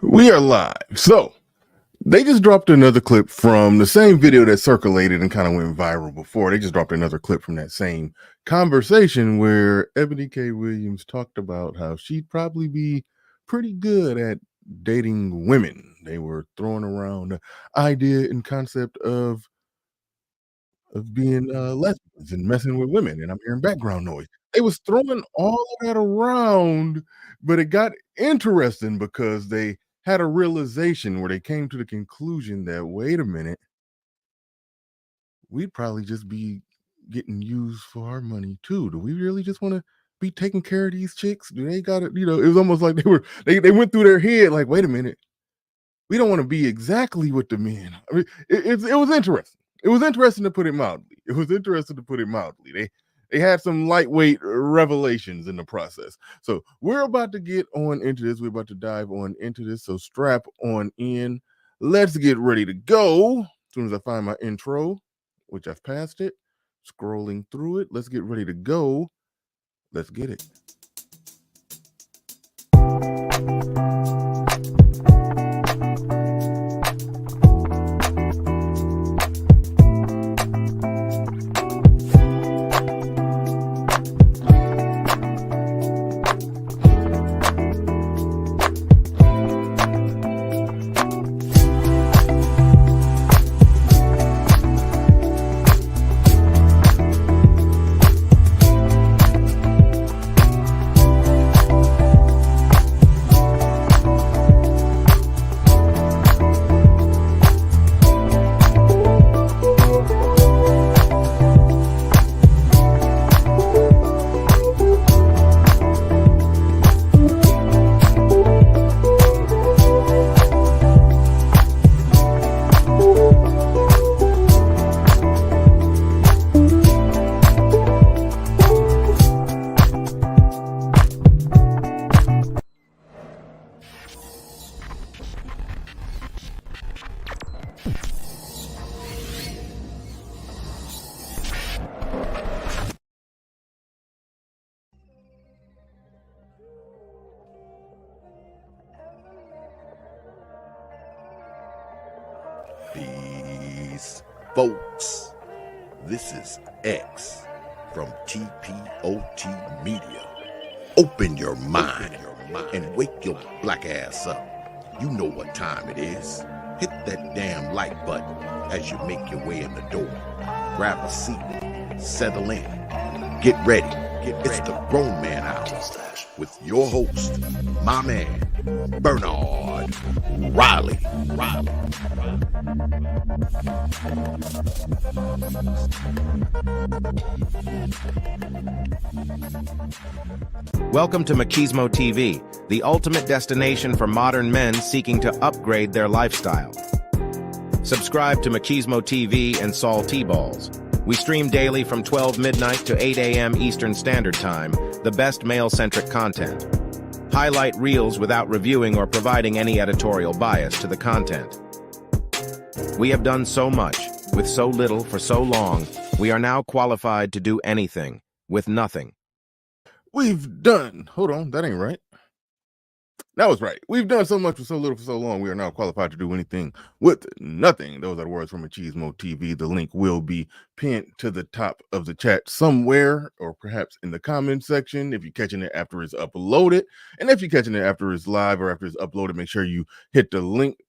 We are live. So they just dropped another clip from the same video that circulated and kind of went viral before. They just dropped another clip from that same conversation where Ebony K Williams talked about how she'd probably be pretty good at dating women. They were throwing around the idea and concept of being lesbians and messing with women, and I'm hearing background noise. They was throwing all of that around, but it got interesting because they had a realization where they came to the conclusion that, wait a minute, we'd probably just be getting used for our money too. Do we really just want to be taking care of these chicks? Do they got it? It was almost like they went through their head like, wait a minute, we don't want to be exactly with the men. I mean, it was interesting. It was interesting to put it mildly. They had some lightweight revelations in the process. So we're about to get on into this. We're about to dive on into this. So strap on in. Let's get ready to go. As soon as I find my intro, which I've passed it, scrolling through it. Let's get ready to go. Let's get it. Peace, folks. This is X from TPOT Media. Open your mind and wake your black ass up. You know what time it is. Hit that damn like button as you make your way in the door. Grab a seat, settle in, get ready. It's the Grown Man Hour with your host, my man, Bernard Riley. Welcome to Machismo TV, the ultimate destination for modern men seeking to upgrade their lifestyle. Subscribe to Machismo TV and Saul T-Balls. We stream daily from 12 midnight to 8 a.m. Eastern Standard Time, the best male-centric content. Highlight reels without reviewing or providing any editorial bias to the content. We have done so much, with so little for so long, we are now qualified to do anything, with nothing. We've done, hold on, that ain't right. That was right. We've done so much with so little for so long, we are now qualified to do anything with nothing. Those are the words from Machismo TV. The link will be pinned to the top of the chat somewhere, or perhaps in the comment section if you're catching it after it's uploaded. And if you're catching it after it's live or after it's uploaded, make sure you hit the like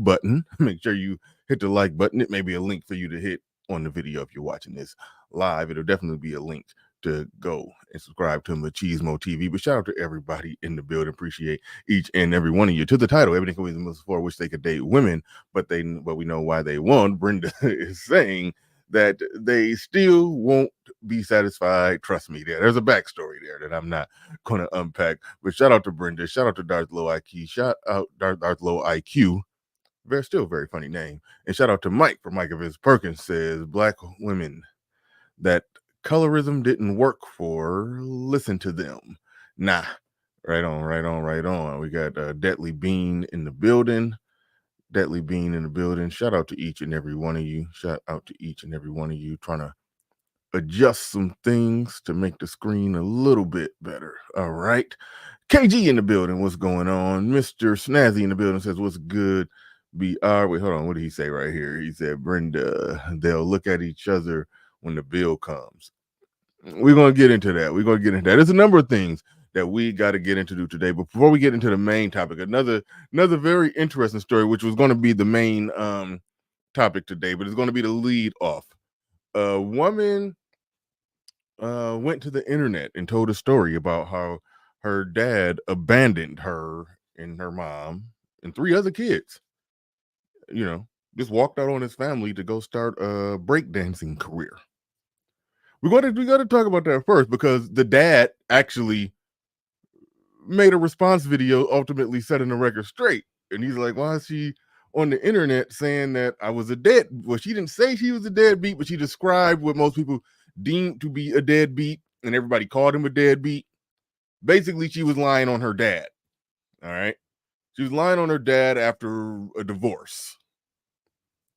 button. Make sure you hit the like button. It may be a link for you to hit on the video if you're watching this live. It'll definitely be a link to go and subscribe to Machismo TV. But shout out to everybody in the building. Appreciate each and every one of you. To the title, Ebony K Williams for wish they could date women, but we know why they won't. Brenda is saying that they still won't be satisfied. Trust me, there's a backstory there that I'm not going to unpack. But shout out to Brenda. Shout out to Darth Low IQ. Shout out Darth Low IQ. Still very funny name. And shout out to Mike for Mike of his Perkins says black women that colorism didn't work for, listen to them. Nah, right on. We got Deadly Bean in the building. Shout out to each and every one of you. Trying to adjust some things to make the screen a little bit better. All right. KG in the building. What's going on? Mr. Snazzy in the building says, what's good? Wait, hold on. What did he say right here? He said, Brenda, they'll look at each other when the bill comes. We're going to get into that. There's a number of things that we got to get into today. But before we get into the main topic, another very interesting story, which was going to be the main topic today, but it's going to be the lead off. A woman went to the internet and told a story about how her dad abandoned her and her mom and 3 other kids. You know, just walked out on his family to go start a breakdancing career. We got to talk about that first, because the dad actually made a response video, ultimately setting the record straight. And he's like, why is she on the internet saying that I was a dead? Well, she didn't say she was a deadbeat, but she described what most people deemed to be a deadbeat, and everybody called him a deadbeat. Basically, she was lying on her dad. All right. She was lying on her dad after a divorce.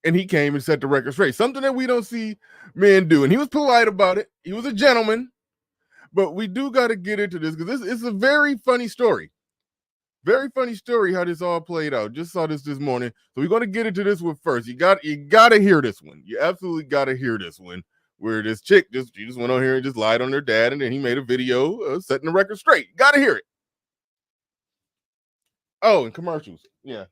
And he came and set the record straight. Something that we don't see men do. And he was polite about it. He was a gentleman. But we do got to get into this, because this is a very funny story. Very funny story how this all played out. Just saw this morning. So we're going to get into this one first. You got to hear this one. You absolutely got to hear this one, where this chick she just went on here and just lied on her dad, and then he made a video setting the record straight. You got to hear it. Oh, and commercials. Yeah.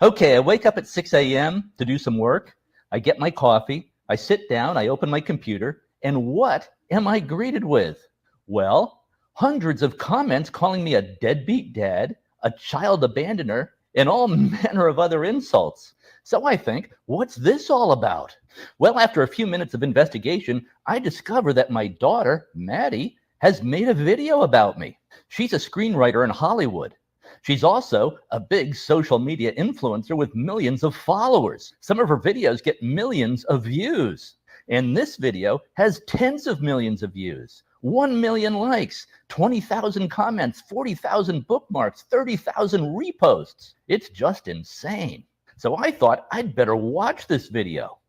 Okay, I wake up at 6 a.m. to do some work. I get my coffee. I sit down. I open my computer. And what am I greeted with? Well, hundreds of comments calling me a deadbeat dad, a child abandoner, and all manner of other insults. So I think, what's this all about? Well, after a few minutes of investigation, I discover that my daughter, Maddie, has made a video about me. She's a screenwriter in Hollywood. She's also a big social media influencer with millions of followers. Some of her videos get millions of views. And this video has tens of millions of views, 1 million likes, 20,000 comments, 40,000 bookmarks, 30,000 reposts. It's just insane. So I thought I'd better watch this video.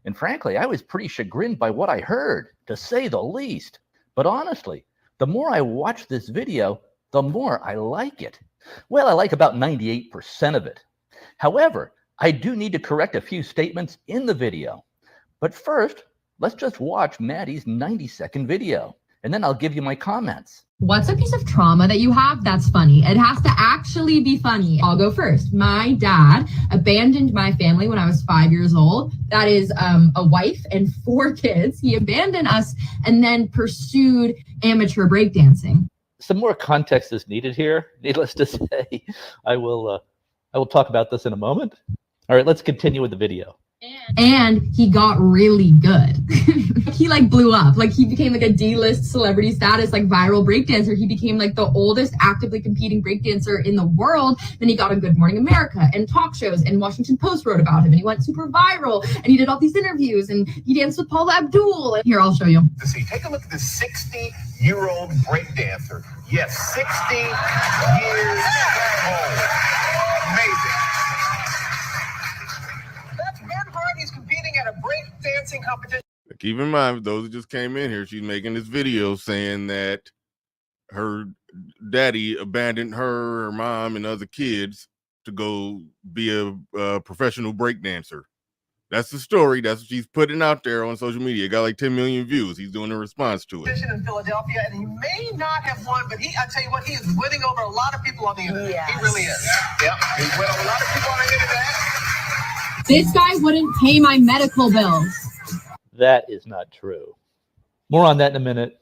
And frankly, I was pretty chagrined by what I heard, to say the least. But honestly, the more I watch this video, the more I like it. Well, I like about 98% of it. However, I do need to correct a few statements in the video. But first, let's just watch Maddie's 90-second video, and then I'll give you my comments. What's a piece of trauma that you have that's funny? It has to actually be funny. I'll go first. My dad abandoned my family when I was 5 years old. That is a wife and 4 kids. He abandoned us and then pursued amateur breakdancing. Some more context is needed here. Needless to say, I will talk about this in a moment. All right, let's continue with the video. And he got really good. He blew up. He became a D-list celebrity status, viral breakdancer. He became the oldest actively competing breakdancer in the world. Then he got on Good Morning America and talk shows, and Washington Post wrote about him, and he went super viral, and he did all these interviews, and he danced with Paula Abdul. And here, I'll show you. Take a look at this 60-year-old breakdancer. Yes, 60 years old. Amazing. He's competing at a breakdancing competition. Keep in mind, those who just came in here, she's making this video saying that her daddy abandoned her mom, and other kids to go be a professional breakdancer. That's the story. That's what she's putting out there on social media. It got 10 million views. He's doing a response to it. In Philadelphia, and he may not have won, but I tell you what, he is winning over a lot of people on the internet. Yes. He really is. Yep. He's winning over a lot of people on the internet. This guy wouldn't pay my medical bills. That is not true. More on that in a minute.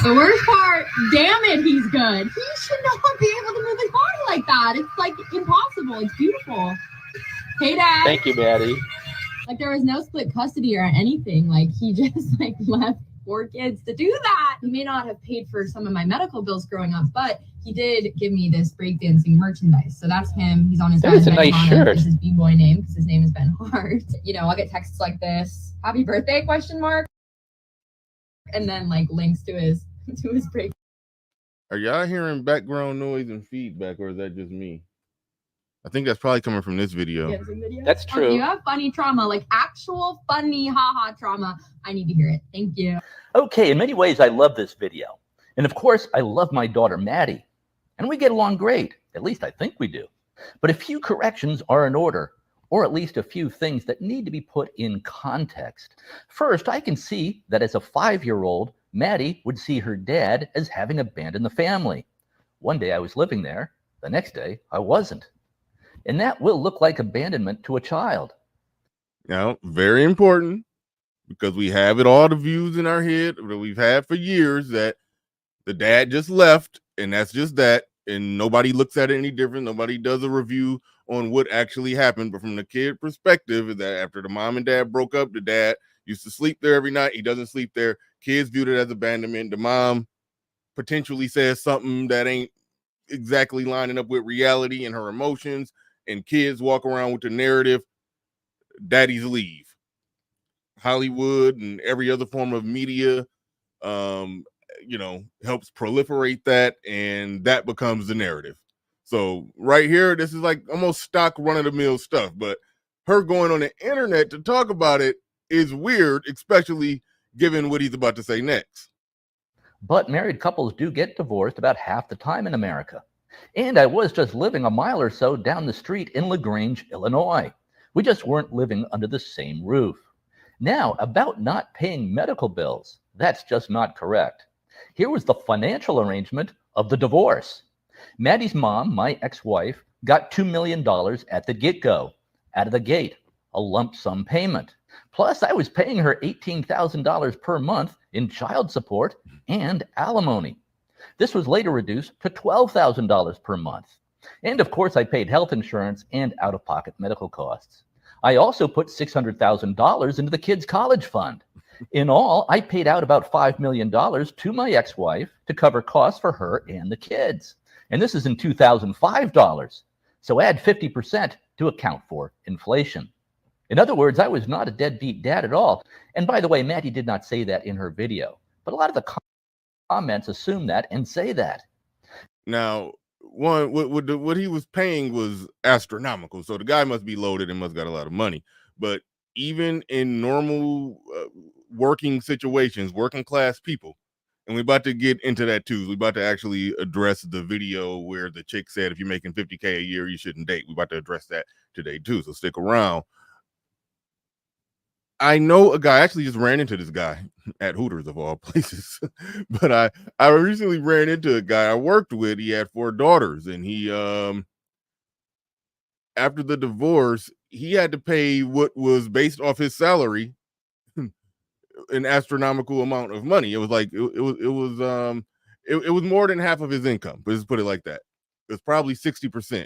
The worst part, damn it, he's good. He should not be able to move his body like that. It's impossible. It's beautiful. Hey, Dad. Thank you, Maddie. There was no split custody or anything. He just left 4 kids to do that. He may not have paid for some of my medical bills growing up, but he did give me this breakdancing merchandise. So that's him. He's on his That's a nice shirt. This is his b-boy name because his name is Ben Hart. I'll get texts like this, "Happy birthday?" ? And then links to his break. Are y'all hearing background noise and feedback, or is that just me? I think that's probably coming from this video. That's Oh, true. you have funny trauma, like actual funny haha trauma. I need to hear it. Thank you. Okay, in many ways, I love this video. And of course, I love my daughter, Maddie. And we get along great. At least I think we do. But a few corrections are in order, or at least a few things that need to be put in context. First, I can see that as a 5-year-old, Maddie would see her dad as having abandoned the family. One day I was living there, the next day I wasn't. And that will look like abandonment to a child. Now, very important, because we have it all the views in our head that we've had for years that the dad just left, and that's just that, and nobody looks at it any different. Nobody does a review on what actually happened. But from the kid perspective, is that after the mom and dad broke up, the dad used to sleep there every night. He doesn't sleep there. Kids viewed it as abandonment. The mom potentially says something that ain't exactly lining up with reality and her emotions, and kids walk around with the narrative, daddies leave. Hollywood and every other form of media, helps proliferate that, and that becomes the narrative. So right here, this is like almost stock run-of-the-mill stuff, but her going on the internet to talk about it is weird, especially given what he's about to say next. But married couples do get divorced about half the time in America. And I was just living a mile or so down the street in LaGrange, Illinois. We just weren't living under the same roof. Now, about not paying medical bills, that's just not correct. Here was the financial arrangement of the divorce. Maddie's mom, my ex-wife, got $2 million at the get-go, out of the gate, a lump sum payment. Plus, I was paying her $18,000 per month in child support and alimony. This was later reduced to $12,000 per month. And of course, I paid health insurance and out-of-pocket medical costs. I also put $600,000 into the kids' college fund. In all, I paid out about $5 million to my ex-wife to cover costs for her and the kids. And this is in 2005 dollars. So add 50% to account for inflation. In other words, I was not a deadbeat dad at all. And by the way, Maddie did not say that in her video, but a lot of the comments assume that and say that. Now, what he was paying was astronomical. So the guy must be loaded and must got a lot of money. But even in normal working situations, working class people, and we're about to get into that too. We're about to actually address the video where the chick said, if you're making $50K a year, you shouldn't date. We're about to address that today too. So stick around. I know a guy, I actually just ran into this guy at Hooters of all places, but I recently ran into a guy I worked with. He had 4 daughters, and he, after the divorce, he had to pay what was based off his salary, an astronomical amount of money. It was like, it was more than half of his income, but just put it like that. It was probably 60%.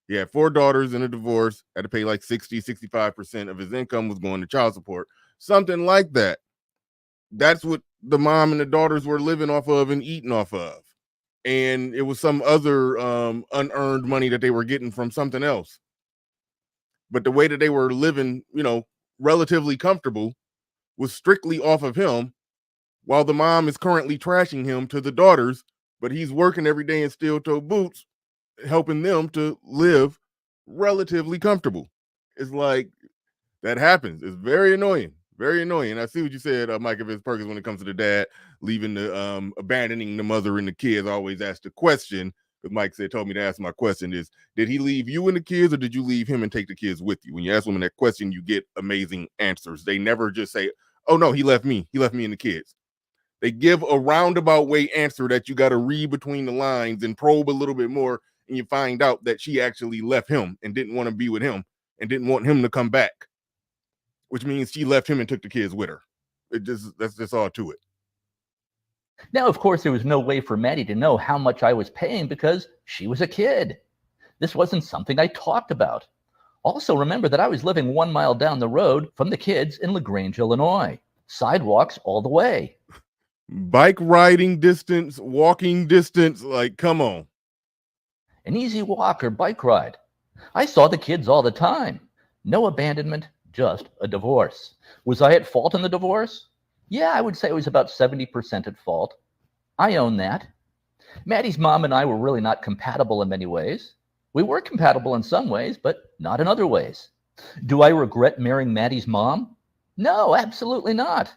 He had 4 daughters in a divorce, had to pay like 65% of his income was going to child support, something like that. That's what the mom and the daughters were living off of and eating off of. And it was some other unearned money that they were getting from something else. But the way that they were living, relatively comfortable was strictly off of him, while the mom is currently trashing him to the daughters, but he's working every day in steel-toe boots, helping them to live relatively comfortable. It's like that happens. It's very annoying. Very annoying. I see what you said, Micah Perkins, when it comes to the dad leaving the abandoning the mother and the kids. I always ask the question, because Mike told me to ask my question is, did he leave you and the kids, or did you leave him and take the kids with you? When you ask women that question, you get amazing answers. They never just say, oh no, he left me and the kids. They give a roundabout way answer that you got to read between the lines and probe a little bit more, and you find out that she actually left him and didn't want to be with him and didn't want him to come back, which means she left him and took the kids with her. That's just all to it. Now, of course, there was no way for Maddie to know how much I was paying because she was a kid. This wasn't something I talked about. Also, remember that I was living 1 mile down the road from the kids in LaGrange, Illinois. Sidewalks all the way. Bike riding distance, walking distance, like, come on. An easy walk or bike ride. I saw the kids all the time. No abandonment, just a divorce. Was I at fault in the divorce? Yeah, I would say I was about 70% at fault. I own that. Maddie's mom and I were really not compatible in many ways. We were compatible in some ways, but not in other ways. Do I regret marrying Maddie's mom? No, absolutely not.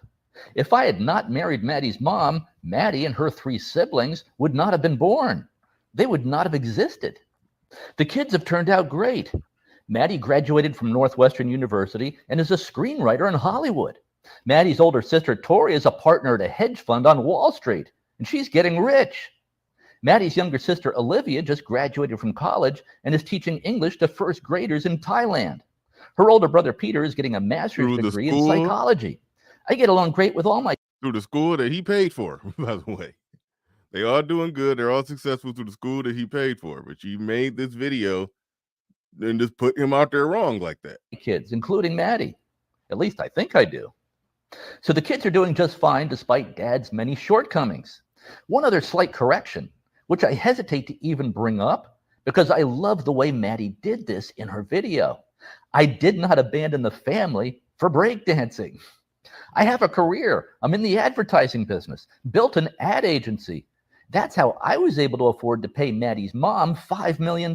If I had not married Maddie's mom, Maddie and her 3 siblings would not have been born. They would not have existed. The kids have turned out great. Maddie graduated from Northwestern University and is a screenwriter in Hollywood. Maddie's older sister, Tori, is a partner at a hedge fund on Wall Street, and she's getting rich. Maddie's younger sister, Olivia, just graduated from college and is teaching English to first graders in Thailand. Her older brother, Peter, is getting a master's degree in psychology. I get along great with all my... Through the school that he paid for, by the way. They are doing good. They're all successful through the school that he paid for. But you made this video and just put him out there wrong like that. Kids, including Maddie. At least I think I do. So the kids are doing just fine despite Dad's many shortcomings. One other slight correction, which I hesitate to even bring up because I love the way Maddie did this in her video. I did not abandon the family for breakdancing. I have a career. I'm in the advertising business, built an ad agency. That's how I was able to afford to pay Maddie's mom $5 million.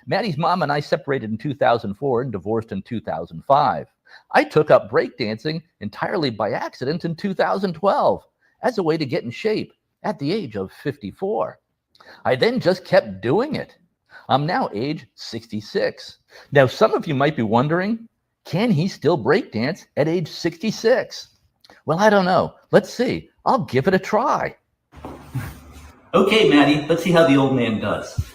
Maddie's mom and I separated in 2004 and divorced in 2005. I took up breakdancing entirely by accident in 2012 as a way to get in shape at the age of 54. I then just kept doing it. I'm now age 66. Now, some of you might be wondering, can he still breakdance at age 66? Well, I don't know. Let's see. I'll give it a try. Okay, Maddie, let's see how the old man does.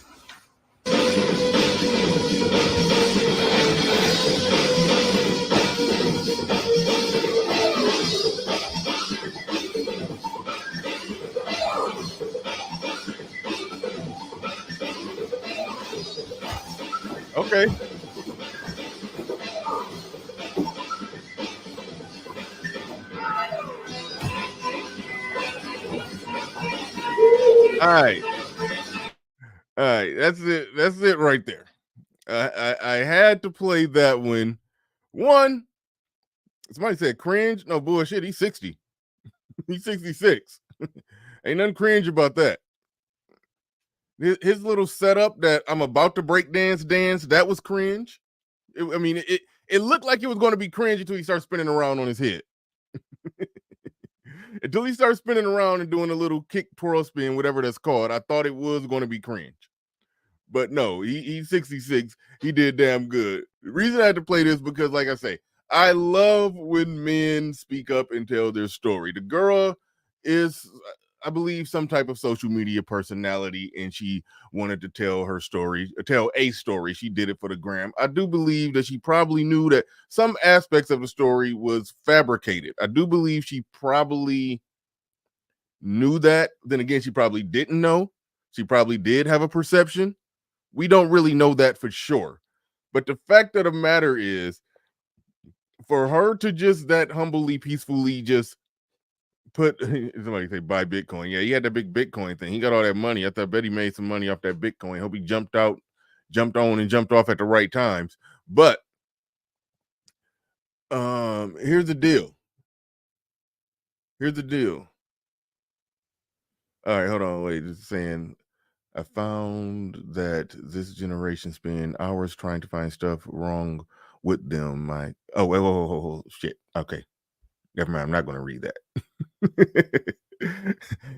Okay. All right. That's it. That's it right there. I had to play that one. One, somebody said cringe. No bullshit. He's 60. He's 66. Ain't nothing cringe about that. His little setup that I'm about to break dance, that was cringe. It looked like it was going to be cringe until he started spinning around on his head. Until he started spinning around and doing a little kick twirl spin, whatever that's called, I thought it was going to be cringe. But no, he's 66. He did damn good. The reason I had to play this because, like I say, I love when men speak up and tell their story. The girl is, I believe, some type of social media personality, and she wanted to tell her story, tell a story. She did it for the gram. I do believe that she probably knew that some aspects of the story was fabricated. I do believe she probably knew that. Then again, she probably didn't know. She probably did have a perception. We don't really know that for sure. But the fact of the matter is, for her to just that humbly, peacefully just put, somebody say buy Bitcoin. Yeah, he had that big Bitcoin thing. He got all that money. I bet he made some money off that Bitcoin. Hope he jumped on and jumped off at the right times. But here's the deal. All right, hold on, wait. It's saying I found that this generation spend hours trying to find stuff wrong with them. Oh, shit. Okay. Never mind. I'm not going to read that.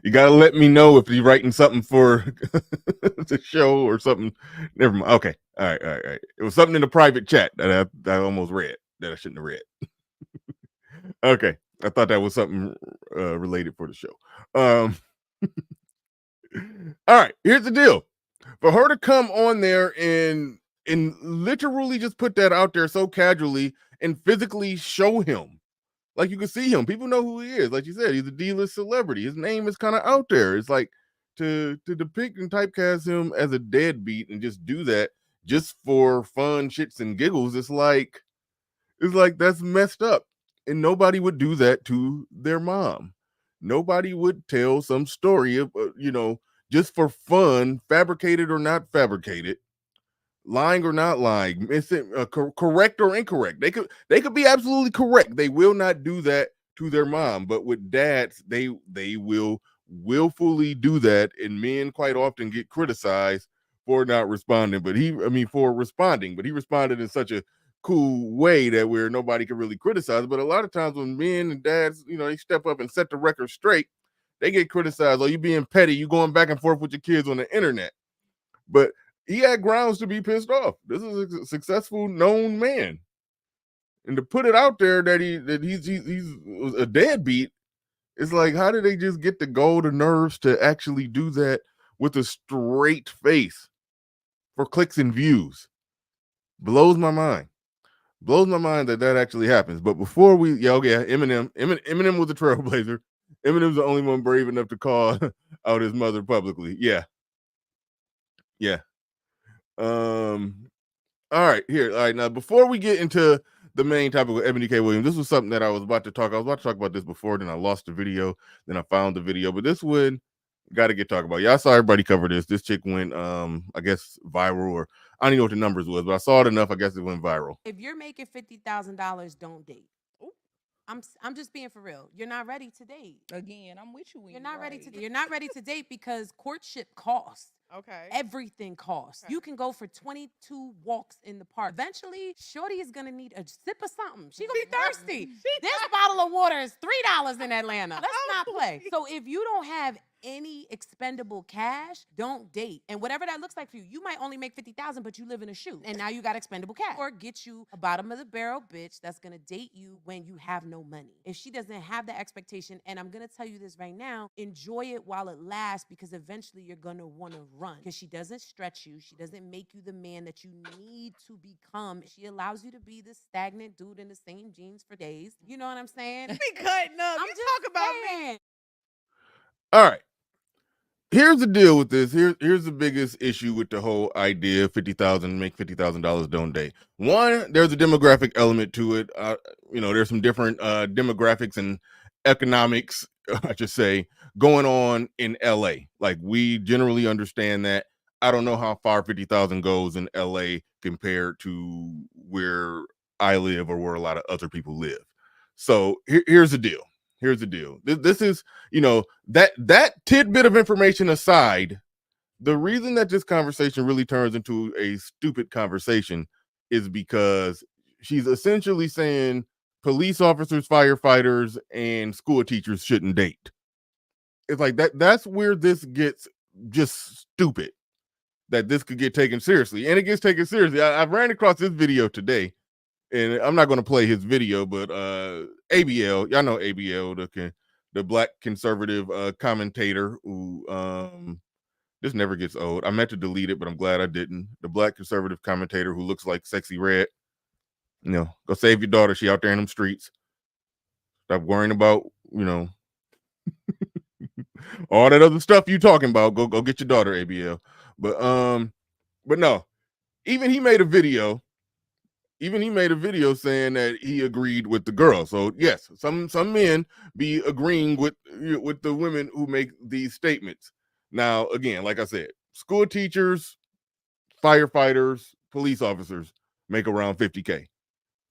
You got to let me know if you're writing something for the show or something. Never mind. Okay. All right. It was something in the private chat that I almost read that I shouldn't have read. Okay. I thought that was something related for the show. All right. Here's the deal. For her to come on there and literally just put that out there so casually and physically show him. Like, you can see him. People know who he is. Like you said, he's a D-list celebrity. His name is kind of out there. It's like to depict and typecast him as a deadbeat and just do that just for fun, shits and giggles. It's like that's messed up. And nobody would do that to their mom. Nobody would tell some story of, just for fun, fabricated or not fabricated, lying or not lying, correct or incorrect. They could be absolutely correct. They will not do that to their mom. But with dads, they will willfully do that, and men quite often get criticized for not responding, for responding, but he responded in such a cool way that where nobody could really criticize. But a lot of times when men and dads, they step up and set the record straight, they get criticized. Oh, you being petty, you going back and forth with your kids on the internet. But he had grounds to be pissed off. This is a successful, known man. And to put it out there that he's a deadbeat, it's like, how did they just get the golden nerves to actually do that with a straight face for clicks and views? Blows my mind. Blows my mind that actually happens. But before Eminem was a trailblazer. Eminem's the only one brave enough to call out his mother publicly. Yeah. All right, here. All right, now before we get into the main topic of Ebony K Williams, this was something that I was about to talk about this before, then I lost the video, then I found the video, but this one got to get talked about. Y'all saw everybody cover this. This chick went, I guess, viral, or I don't even know what the numbers was, but I saw it enough. I guess it went viral. If you're making $50,000, don't date. I'm just being for real. You're not ready to date. Again, I'm with you. You're not ready to. You're not ready to date because courtship costs. Okay. Everything costs. Okay. You can go for 22 walks in the park. Eventually, shorty is gonna need a sip of something. She gonna be thirsty. This bottle of water is $3 in Atlanta. Let's not play. So if you don't have any expendable cash, don't date. And whatever that looks like for you, you might only make 50,000, but you live in a shoe, and now you got expendable cash. Or get you a bottom of the barrel bitch that's gonna date you when you have no money. If she doesn't have that expectation, and I'm gonna tell you this right now, enjoy it while it lasts, because eventually you're gonna wanna run. Because she doesn't stretch you, she doesn't make you the man that you need to become. She allows you to be this stagnant dude in the same jeans for days. You know what I'm saying? Be cutting up. I'm You just talk about saying. me. All right. Here's the deal with this. Here's the biggest issue with the whole idea of make $50,000, don't date. One, there's a demographic element to it. There's some different demographics and economics, I should say, going on in LA. Like, we generally understand that. I don't know how far 50,000 goes in LA compared to where I live or where a lot of other people live. So here's the deal. This is, that tidbit of information aside, the reason that this conversation really turns into a stupid conversation is because she's essentially saying police officers, firefighters, and school teachers shouldn't date. It's like that's where this gets just stupid, that this could get taken seriously. And it gets taken seriously. I ran across this video today, and I'm not going to play his video, but ABL, y'all know ABL, the black conservative commentator who this never gets old. I meant to delete it, but I'm glad I didn't. The black conservative commentator who looks like Sexy Red. Go save your daughter. She out there in them streets. Stop worrying about, all that other stuff you talking about. Go get your daughter, ABL. But no, even he made a video saying that he agreed with the girl. So yes, some men be agreeing with the women who make these statements. Now, again, like I said, school teachers, firefighters, police officers make around 50K.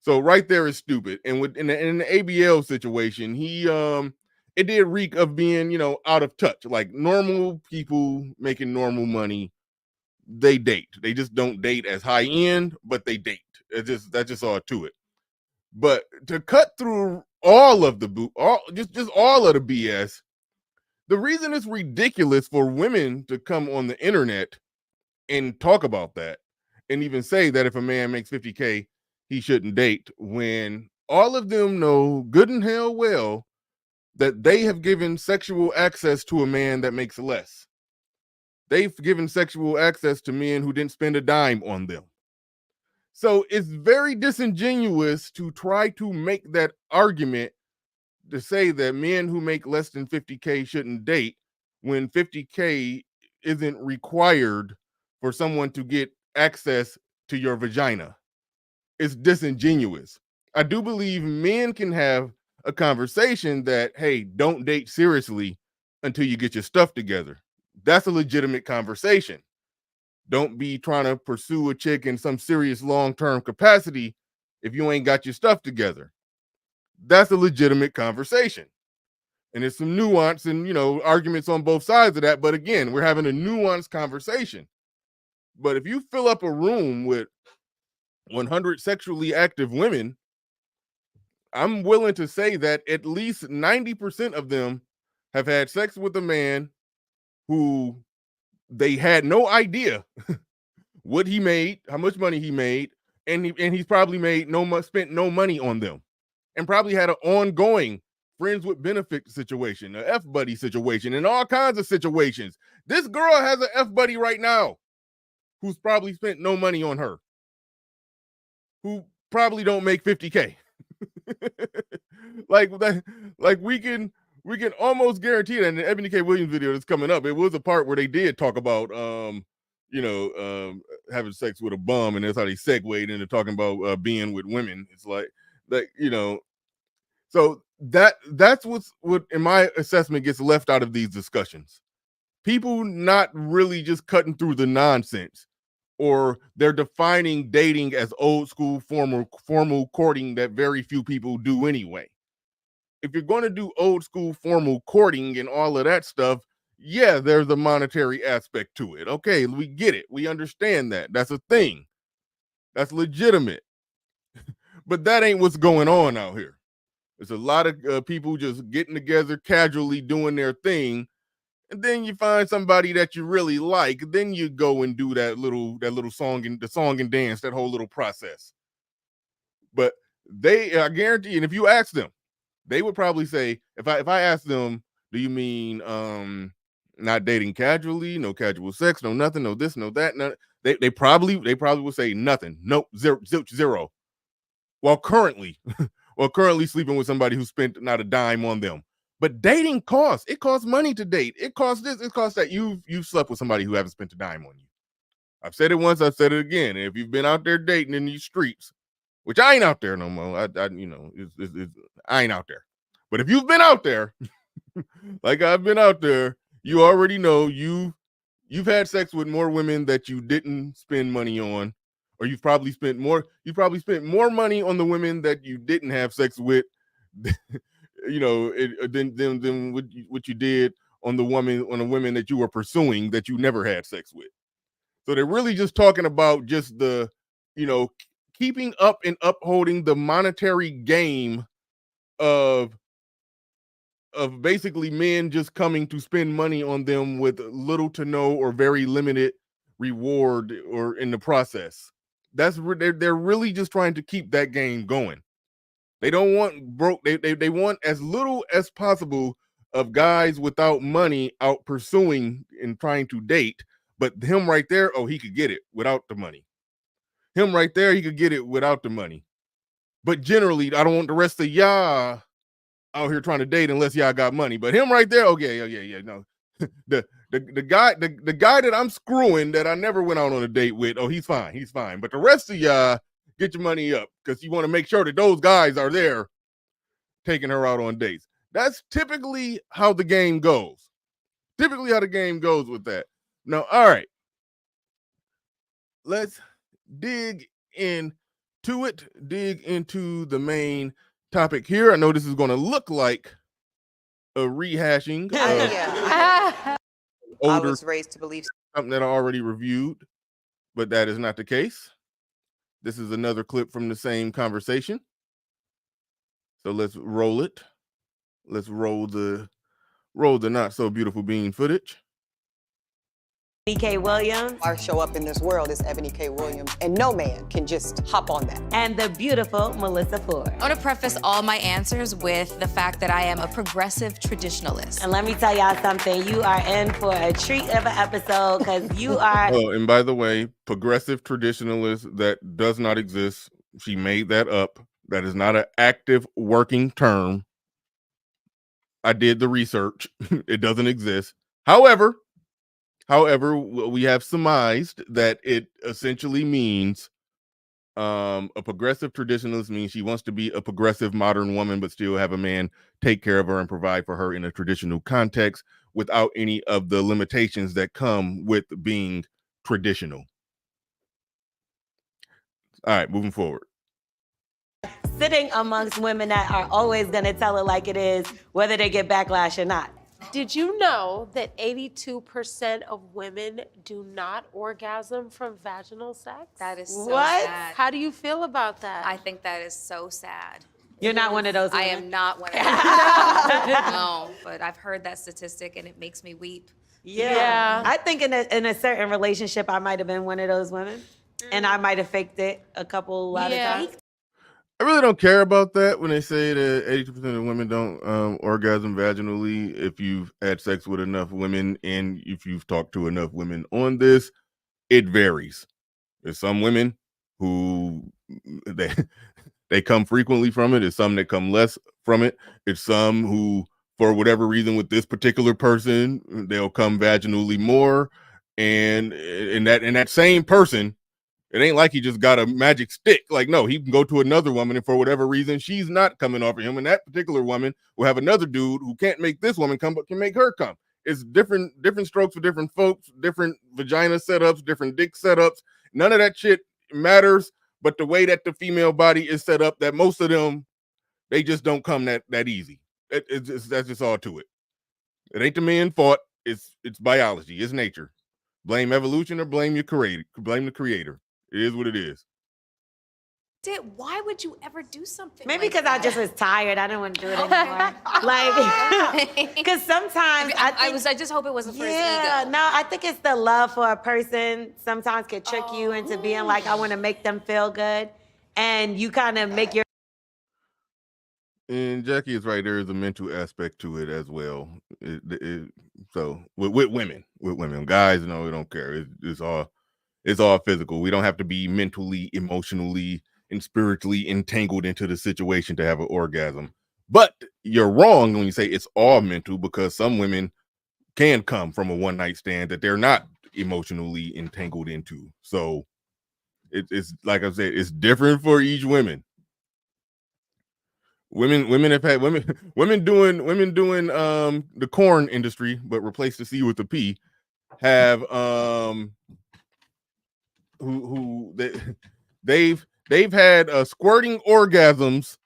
So right there is stupid. And in the ABL situation, it did reek of being, out of touch. Like, normal people making normal money, they date. They just don't date as high end, but they date. That's just all to it. But to cut through all of the all of the BS, the reason it's ridiculous for women to come on the internet and talk about that, and even say that if a man makes 50K, he shouldn't date, when all of them know good and hell well that they have given sexual access to a man that makes less. They've given sexual access to men who didn't spend a dime on them. So it's very disingenuous to try to make that argument to say that men who make less than 50K shouldn't date, when 50K isn't required for someone to get access to your vagina. It's disingenuous. I do believe men can have a conversation that, hey, don't date seriously until you get your stuff together. That's a legitimate conversation. Don't be trying to pursue a chick in some serious long-term capacity if you ain't got your stuff together. That's a legitimate conversation. And there's some nuance and, arguments on both sides of that. But again, we're having a nuanced conversation. But if you fill up a room with 100 sexually active women, I'm willing to say that at least 90% of them have had sex with a man who they had no idea what he made, how much money he made, and he's probably spent no money on them, and probably had an ongoing friends with benefit situation, an F buddy situation, and all kinds of situations. This girl has an F buddy right now who's probably spent no money on her, who probably don't make 50K. like that, like we can almost guarantee that in the Ebony K Williams video that's coming up, it was a part where they did talk about having sex with a bum, and that's how they segued into talking about being with women. It's like so that's what in my assessment gets left out of these discussions. People not really just cutting through the nonsense, or they're defining dating as old school formal courting that very few people do anyway. If you're going to do old school formal courting and all of that stuff, yeah, there's a monetary aspect to it. Okay, we get it. We understand that. That's a thing. That's legitimate. But that ain't what's going on out here. There's a lot of people just getting together, casually doing their thing, and then you find somebody that you really like. Then you go and do that little song and dance, that whole little process. But I guarantee, and if you ask them, they would probably say, if I ask them, do you mean not dating casually, no casual sex, no nothing, no this, no that, no, they probably would say nothing, nope, zero. While currently sleeping with somebody who spent not a dime on them. But dating costs. It costs money to date. It costs this. It costs that. You've slept with somebody who haven't spent a dime on you. I've said it once. I've said it again. And if you've been out there dating in these streets, which I ain't out there no more. I ain't out there. But if you've been out there, like I've been out there, you already know you've had sex with more women that you didn't spend money on, or you've probably spent more money on the women that you didn't have sex with. Than what you did on the women that you were pursuing that you never had sex with. So they're really just talking about just the, keeping up and upholding the monetary game of basically men just coming to spend money on them with little to no or very limited reward or in the process. They're really just trying to keep that game going. They don't want broke. They want as little as possible of guys without money out pursuing and trying to date. But him right there, he could get it without the money. Him right there, he could get it without the money. But generally, I don't want the rest of y'all out here trying to date unless y'all got money. But him right there, yeah, no. the guy that I'm screwing that I never went out on a date with, he's fine. But the rest of y'all, get your money up, because you want to make sure that those guys are there taking her out on dates. That's typically how the game goes. Typically how the game goes with that. Now, all right. Let's dig into it. Dig into the main topic here. I know this is going to look like a rehashing. I Older was raised to believe something that I already reviewed, but that is not the case. This is another clip from the same conversation. So let's roll it. Let's roll the not so beautiful bean footage. Ebony K Williams. our show up in this world is Ebony K Williams, and no man can just hop on that. And the beautiful Melyssa Ford. I want to preface all my answers with the fact that I am a progressive traditionalist. And let me tell y'all something, you are in for a treat of an episode, because you are... Oh, and by the way, progressive traditionalist, that does not exist. She made that up. That is not an active working term. I did the research. It doesn't exist. However, we have surmised that it essentially means a progressive traditionalist means she wants to be a progressive modern woman, but still have a man take care of her and provide for her in a traditional context without any of the limitations that come with being traditional. All right, moving forward. Sitting amongst women that are always going to tell it like it is, whether they get backlash or not. Did you know that 82% of women do not orgasm from vaginal sex? That is so What? sad. How do you feel about that? I think that is so sad. You're not one of those I women? am not one of those. No, but I've heard that statistic and it makes me weep. Yeah. I think in a certain relationship, I might have been one of those women. And I might have faked it a lot of times. I really don't care about that when they say that 80% of women don't orgasm vaginally. If you've had sex with enough women and if you've talked to enough women on this, it varies. There's some women who they come frequently from it. There's some that come less from it. It's some who, for whatever reason, with this particular person, they'll come vaginally more. And that same person, it ain't like he just got a magic stick. Like, no, he can go to another woman, and for whatever reason, she's not coming off of him. And that particular woman will have another dude who can't make this woman come, but can make her come. It's different strokes for different folks, different vagina setups, different dick setups. None of that shit matters. But the way that the female body is set up, that most of them, they just don't come that easy. That's just all to it. It ain't the man's fault. It's biology. It's nature. Blame evolution or blame your creator. Blame the creator. It is what it is. Why would you ever do something Maybe like because that? I just was tired. I didn't want to do it anymore. Like, because sometimes I just hope it wasn't for his ego. No, I think it's the love for a person sometimes could trick you into being like, I want to make them feel good. And you kind of make your... And Jackie is right. There is a mental aspect to it as well. So with women, guys, no, we don't care. It's all physical. We don't have to be mentally, emotionally, and spiritually entangled into the situation to have an orgasm. But you're wrong when you say it's all mental, because some women can come from a one-night stand that they're not emotionally entangled into. So it's like I said, it's different for each woman. Women have had women doing the corn industry, but replace the C with the P, have they've had squirting orgasms,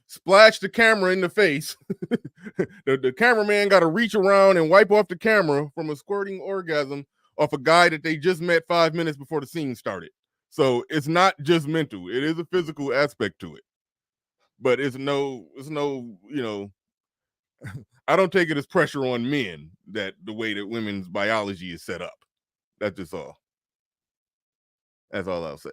splash the camera in the face. the cameraman got to reach around and wipe off the camera from a squirting orgasm off a guy that they just met 5 minutes before the scene started. So it's not just mental; it is a physical aspect to it. But it's no, I don't take it as pressure on men that the way that women's biology is set up. That's just all. That's all I'll say.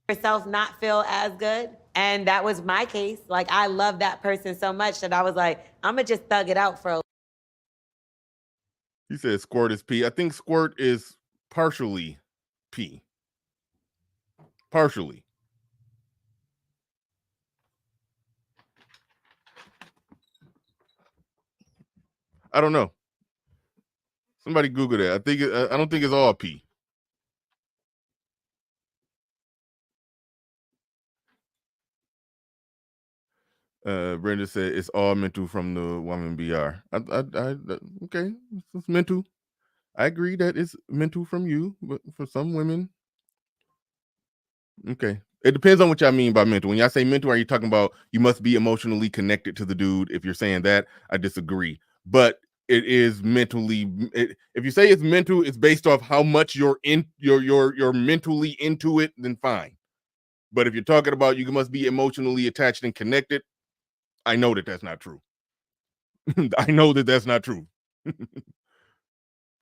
Yourself not feel as good. And that was my case. Like, I love that person so much that I was like, I'm going to just thug it out for a... He said squirt is pee. I think squirt is partially pee. Partially. I don't know. Somebody Google that. I don't think it's all pee. Brenda said it's all mental from the woman BR. Okay, it's mental. I agree that it's mental from you, but for some women, okay. It depends on what y'all mean by mental. When y'all say mental, are you talking about you must be emotionally connected to the dude? If you're saying that, I disagree. But it is mentally. If you say it's mental, it's based off how much you're mentally into it. Then fine. But if you're talking about you must be emotionally attached and connected, I know that that's not true. I know that that's not true.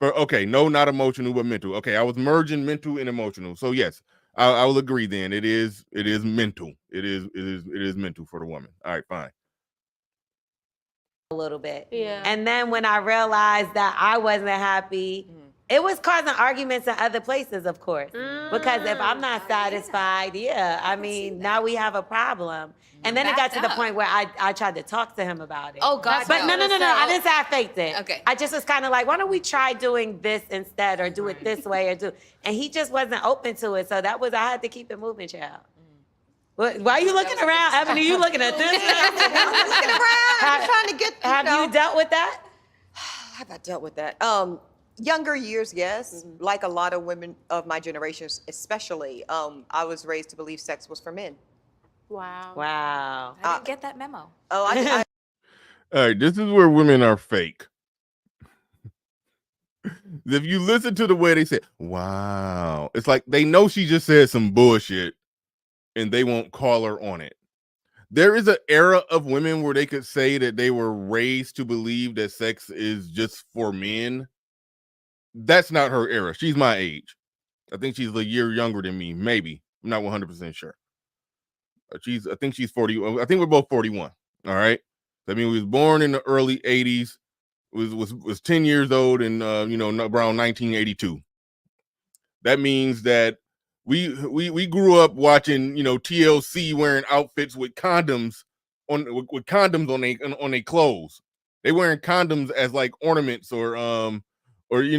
Okay, no, not emotional, but mental. Okay, I was merging mental and emotional. So yes, I will agree. Then it is mental. It is mental for the woman. All right, fine. A little bit. Yeah. And then when I realized that I wasn't happy, it was causing arguments in other places, of course. Because if I'm not satisfied, I mean, now we have a problem. And then it got to the point where I tried to talk to him about it. Oh, God. But no, I didn't say I faked it. Okay. I just was kind of like, why don't we try doing this instead, or do it this way, and he just wasn't open to it. So I had to keep it moving, child. Why are you looking around, Ebony? You looking at this? I'm looking around. I'm trying to get. Have you dealt with that? Have I dealt with that? Younger years, yes. Like a lot of women of my generation, especially. I was raised to believe sex was for men. Wow. Wow. I didn't get that memo. Oh, All right, this is where women are fake. If you listen to the way they say, wow, it's like they know she just said some bullshit and they won't call her on it. There is an era of women where they could say that they were raised to believe that sex is just for men. That's not her era. She's my age. I think she's a year younger than me, maybe. I'm not 100% sure. I think she's 40. I think we're both 41. All right. I mean, we was born in the early 80s. Was 10 years old in around 1982. That means that we grew up watching, TLC wearing outfits with condoms with condoms on their clothes. They wearing condoms as like ornaments or they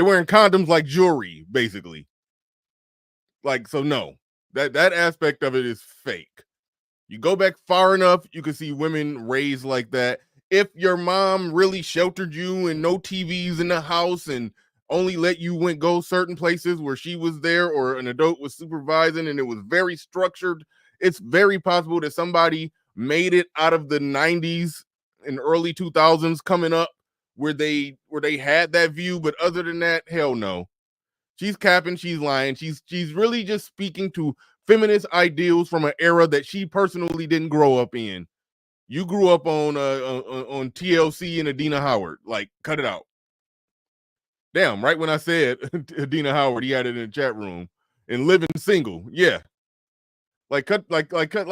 wearing condoms like jewelry, basically. Like, so no, that aspect of it is fake. You go back far enough, you can see women raised like that. If your mom really sheltered you and no TVs in the house and only let you go certain places where she was there or an adult was supervising and it was very structured, it's very possible that somebody made it out of the 90s and early 2000s coming up where they had that view. But other than that, hell no. She's capping, she's lying. She's really just speaking to feminist ideals from an era that she personally didn't grow up in. You grew up on TLC and Adina Howard. Like, cut it out. Damn, right when I said Adina Howard, he had it in the chat room. And living single, yeah. Like cut it out.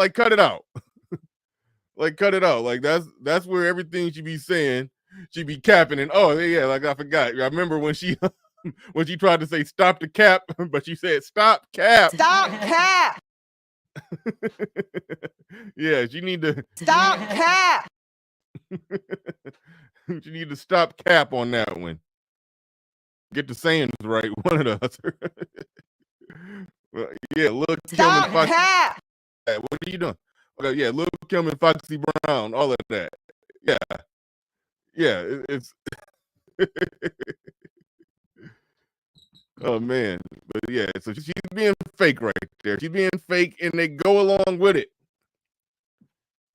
Like cut it out. Like that's where everything she be saying, she be capping. And oh yeah, like I forgot. I remember when she when she tried to say stop the cap, but she said stop cap. Stop cap. Yeah, she need to Stop cap. You need to stop cap on that one. Get the sayings right, one of us. Well, yeah, look, Stop cap. What are you doing? Okay, yeah, Lil Kim and Foxy Brown, all of that. Yeah, it's. Oh man, but yeah, so she's being fake right there. She's being fake, and they go along with it.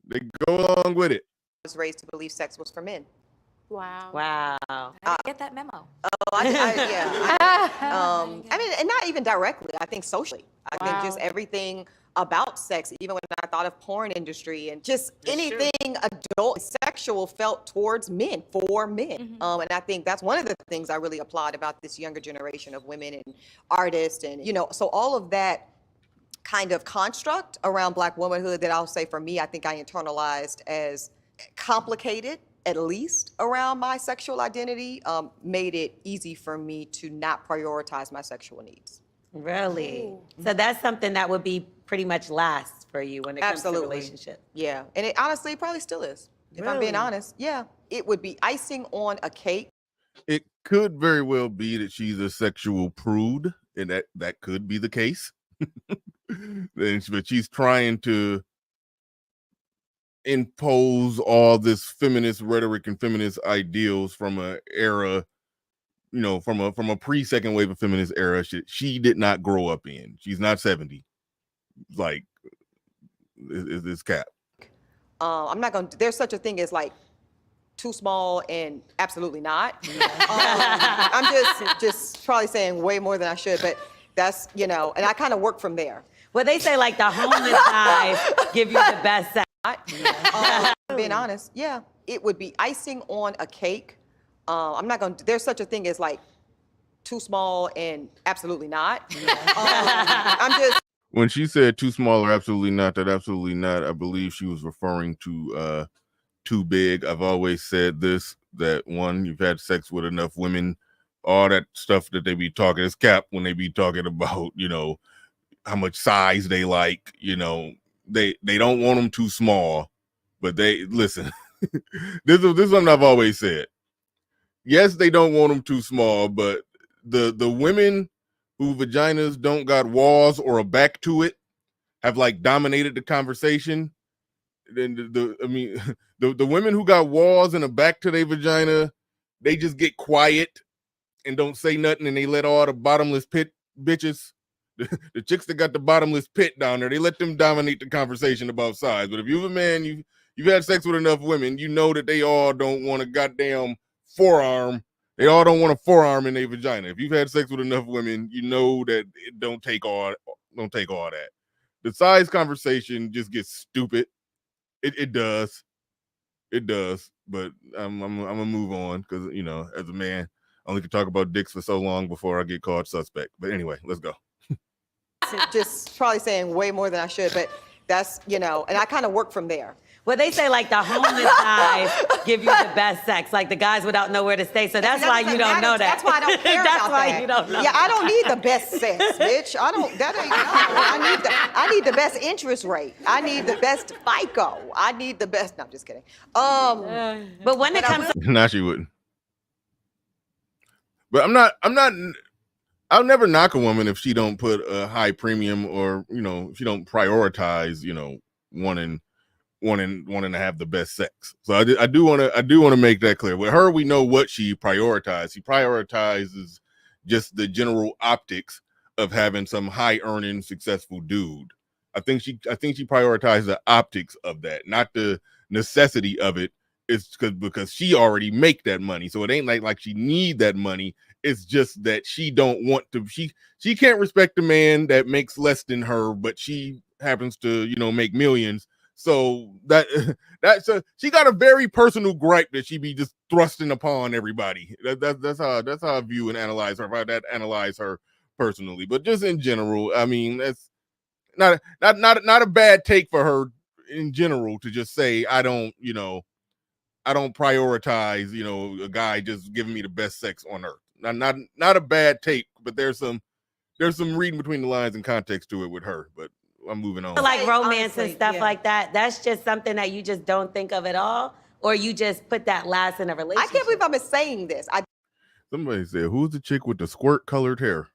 They go along with it. I was raised to believe sex was for men. Wow. Wow. How did you get that memo? I mean, and not even directly. I think socially. I think just everything about sex, even when I thought of porn industry and just anything adult sexual felt towards men, for men. And I think that's one of the things I really applaud about this younger generation of women and artists. And, so all of that kind of construct around Black womanhood that I'll say for me, I think I internalized as complicated, at least around my sexual identity, made it easy for me to not prioritize my sexual needs. Really? Ooh. So that's something that would be pretty much last for you when it comes to relationship. Yeah, and it honestly probably still is. If I'm being honest, yeah, it would be icing on a cake. It could very well be that she's a sexual prude, and that could be the case. But she's trying to impose all this feminist rhetoric and feminist ideals from an era, from a pre-second wave of feminist era she did not grow up in. She's not 70. Like, is cap. I'm not gonna. There's such a thing as like too small and absolutely not. I'm just probably saying way more than I should, but that's and I kind of work from there. Well, they say like the homeless guys give you the best sex. Being honest, yeah, it would be icing on a cake. I'm not gonna. There's such a thing as like too small and absolutely not. When she said too small or absolutely not, that absolutely not, I believe she was referring to too big. I've always said this, that one, you've had sex with enough women, all that stuff that they be talking is cap when they be talking about, how much size they like, they don't want them too small, but they listen. This is something I've always said. Yes, they don't want them too small, but the women who vaginas don't got walls or a back to it have like dominated the conversation. Then the women who got walls and a back to their vagina, they just get quiet and don't say nothing, and they let all the bottomless pit bitches, the chicks that got the bottomless pit down there, they let them dominate the conversation about size. But if you're a man, you've had sex with enough women, you know that they all don't want a goddamn forearm. They all don't want a forearm in their vagina. If you've had sex with enough women, you know that it don't take all that. The size conversation just gets stupid. It does. It does. But I'm gonna move on because as a man, I only can talk about dicks for so long before I get called suspect. But anyway, let's go. Just probably saying way more than I should, but that's, and I kind of work from there. Well, they say like the homeless guys give you the best sex, like the guys without nowhere to stay. So that's why you don't know that. That's why I don't care That's about why that. you don't know. Yeah, I don't need the best sex, bitch. I need the best interest rate. I need the best FICO. I need the best. No, I'm just kidding. But when it comes to Nah, she wouldn't. But I'll never knock a woman if she don't put a high premium or if she don't prioritize wanting to have the best sex. So I do want to make that clear. With her, we know what she prioritizes. She prioritizes just the general optics of having some high earning successful dude. I think she prioritizes the optics of that, not the necessity of it. It's because she already make that money. So it ain't like she need that money. It's just that she don't want to, she can't respect a man that makes less than her, but she happens to, make millions. So that's she got a very personal gripe that she be just thrusting upon everybody. That's how I view and analyze her. If I analyze her personally, but just in general, I mean, that's not a bad take for her in general to just say I don't prioritize a guy just giving me the best sex on earth. Not a bad take, but there's some reading between the lines and context to it with her. But I'm moving on. like romance and stuff like that, that's just something that you just don't think of at all, or you just put that last in a relationship. I can't believe I'm saying this. Somebody said, "Who's the chick with the squirt-colored hair?"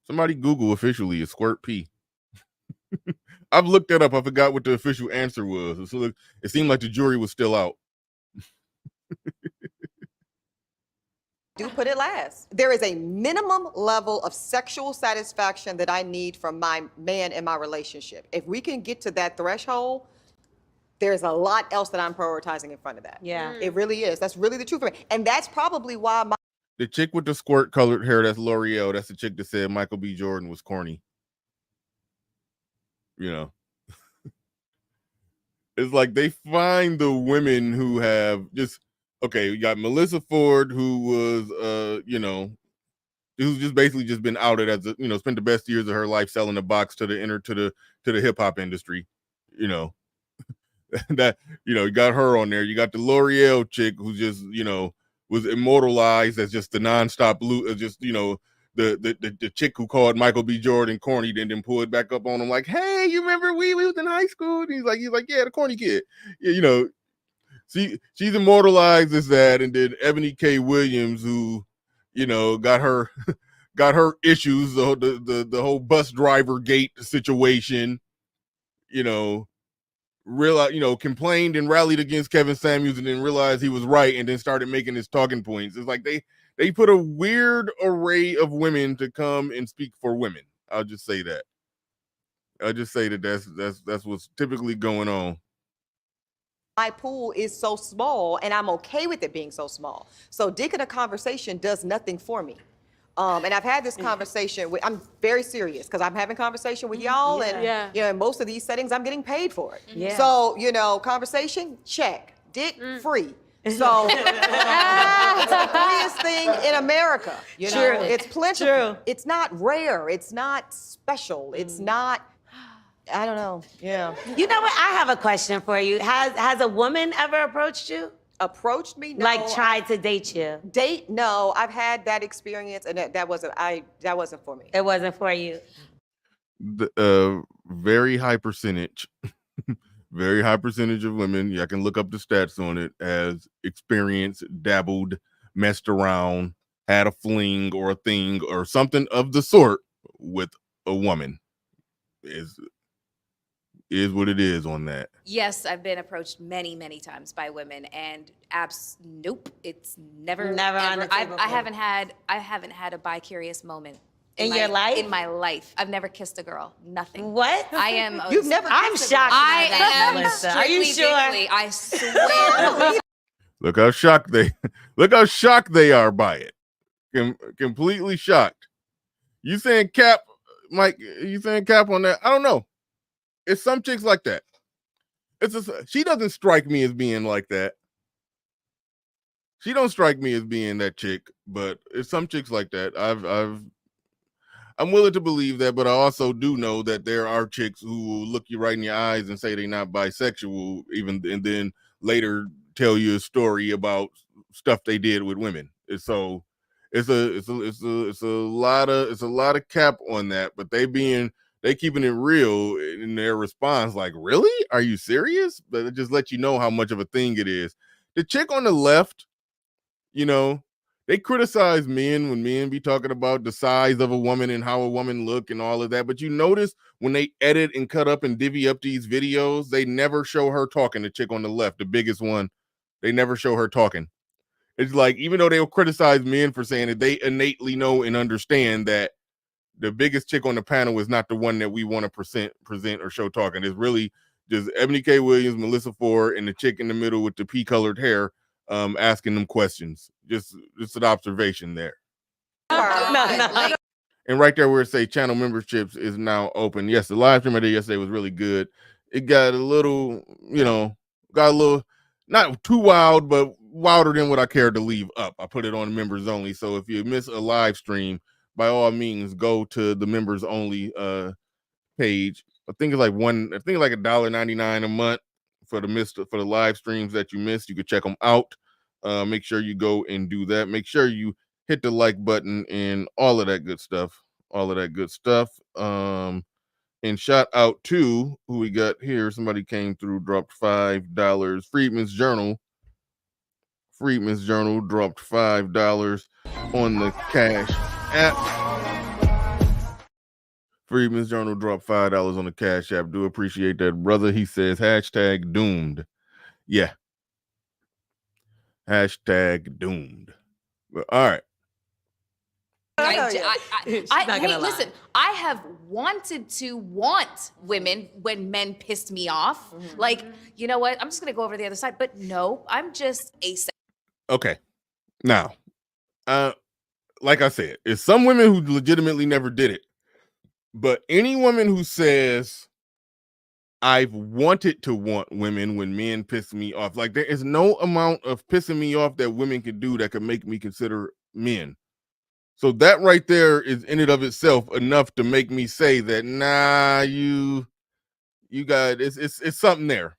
Somebody Google officially is Squirt P. I've looked that up. I forgot what the official answer was. It seemed like the jury was still out. Do put it last. There is a minimum level of sexual satisfaction that I need from my man in my relationship. If we can get to that threshold, there's a lot else that I'm prioritizing in front of that. Yeah. It really is. That's really the truth of it. And that's probably why The chick with the squirt-colored hair, that's L'Oreal. That's the chick that said Michael B. Jordan was corny. It's like they find the women who have just, okay, you got Melyssa Ford, who was, who's just basically just been outed as spent the best years of her life selling a box to the hip hop industry, that, you got her on there. You got the L'Oreal chick who just, was immortalized as just the nonstop just, the chick who called Michael B. Jordan corny, then pull it back up on him like, hey, you remember we was in high school? And he's like, yeah, the corny kid. Yeah, she's immortalized as that. And then Ebony K Williams, who, got her issues, the whole bus driver gate situation, complained and rallied against Kevin Samuels and then realized he was right and then started making his talking points. It's like they put a weird array of women to come and speak for women. I'll just say that. That's what's typically going on. my pool is so small and I'm okay with it being so small. So dick in a conversation does nothing for me. And I've had this conversation I'm very serious because I'm having conversation with y'all and in most of these settings I'm getting paid for it. Yeah. So, conversation, check. Dick free. So it's the freest thing in America. True. It's plentiful. True. It's not rare. It's not special. It's not, I don't know. Yeah. You know what? I have a question for you. Has a woman ever approached you? Approached me? No. Like tried to date you? Date? No. I've had that experience and that wasn't for me. It wasn't for you. The very high percentage. Very high percentage of women, I can look up the stats on it, has experienced, dabbled, messed around, had a fling or a thing or something of the sort with a woman. Is what it is on that. Yes, I've been approached many, many times by women, and nope, it's never on the table. I haven't had a bi-curious moment In your life? In my life. I've never kissed a girl. Nothing. What? I am. You've never I'm kissed a girl. shocked by I that, am Melyssa. Are you strictly sure? dickly, I swear. Look how shocked they are by it. Completely shocked. You saying cap, Mike? You saying cap on that? I don't know. It's some chicks like that. She doesn't strike me as being like that. She don't strike me as being that chick, but it's some chicks like that. I'm willing to believe that, but I also do know that there are chicks who will look you right in your eyes and say they're not bisexual, and then later tell you a story about stuff they did with women. And so it's a lot of cap on that, but they keeping it real in their response, like, really? Are you serious? But it just let you know how much of a thing it is. The chick on the left, they criticize men when men be talking about the size of a woman and how a woman look and all of that. But you notice when they edit and cut up and divvy up these videos, they never show her talking. The chick on the left, the biggest one, they never show her talking. It's like, even though they'll criticize men for saying that, they innately know and understand that the biggest chick on the panel is not the one that we want to present or show talking. It's really just Ebony K Williams, Melyssa Ford, and the chick in the middle with the pea-colored hair asking them questions. Just an observation there. No. And right there where it say channel memberships is now open. Yes, the live stream I did yesterday was really good. It got a little, not too wild, but wilder than what I cared to leave up. I put it on members only. So if you miss a live stream, by all means, go to the members only page. I think it's like $1.99 a month for the live streams that you missed. You could check them out. Make sure you go and do that. Make sure you hit the like button and all of that good stuff. And shout out to who we got here. Somebody came through, dropped $5. Freedman's Journal dropped $5 on the Cash App. Freedman's Journal dropped $5 on the Cash App. Do appreciate that, brother. He says #doomed. Yeah. #doomed. But all right. Listen, I have wanted to want women when men pissed me off. Mm-hmm. Like, you know what? I'm just going to go over to the other side. But no, I'm just asexual. Okay. Now, like I said, it's some women who legitimately never did it. But any woman who says, I've wanted to want women when men piss me off, like, there is no amount of pissing me off that women can do that can make me consider men. So that right there is in and of itself enough to make me say that, nah, you got it's something there.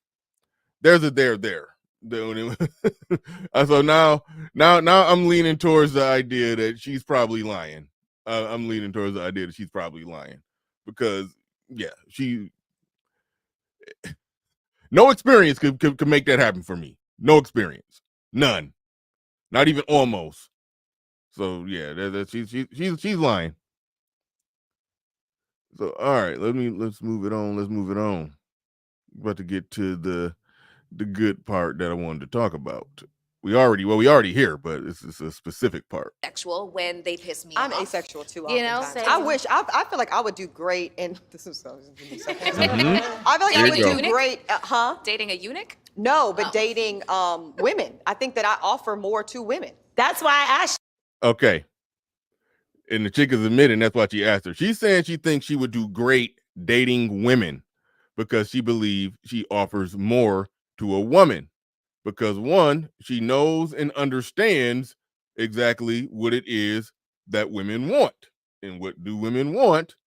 There's a there. So now I'm leaning towards the idea that she's probably lying. Because no experience could make that happen for me. No experience, none, not even almost. So yeah, she's lying. So all right, let's move it on. About to get to the good part that I wanted to talk about. We already here, but it's a specific part. Sexual when they piss me I'm off. asexual too. You know? Oftentimes. I feel like I would do great, and this is so. Mhm. I feel like There I you would go. do great. Dating a eunuch? No, but dating women. I think that I offer more to women. That's why I asked. Okay. And the chick is admitting that's what she asked her. She's saying she thinks she would do great dating women because she believes she offers more to a woman. Because one, she knows and understands exactly what it is that women want. And what do women want?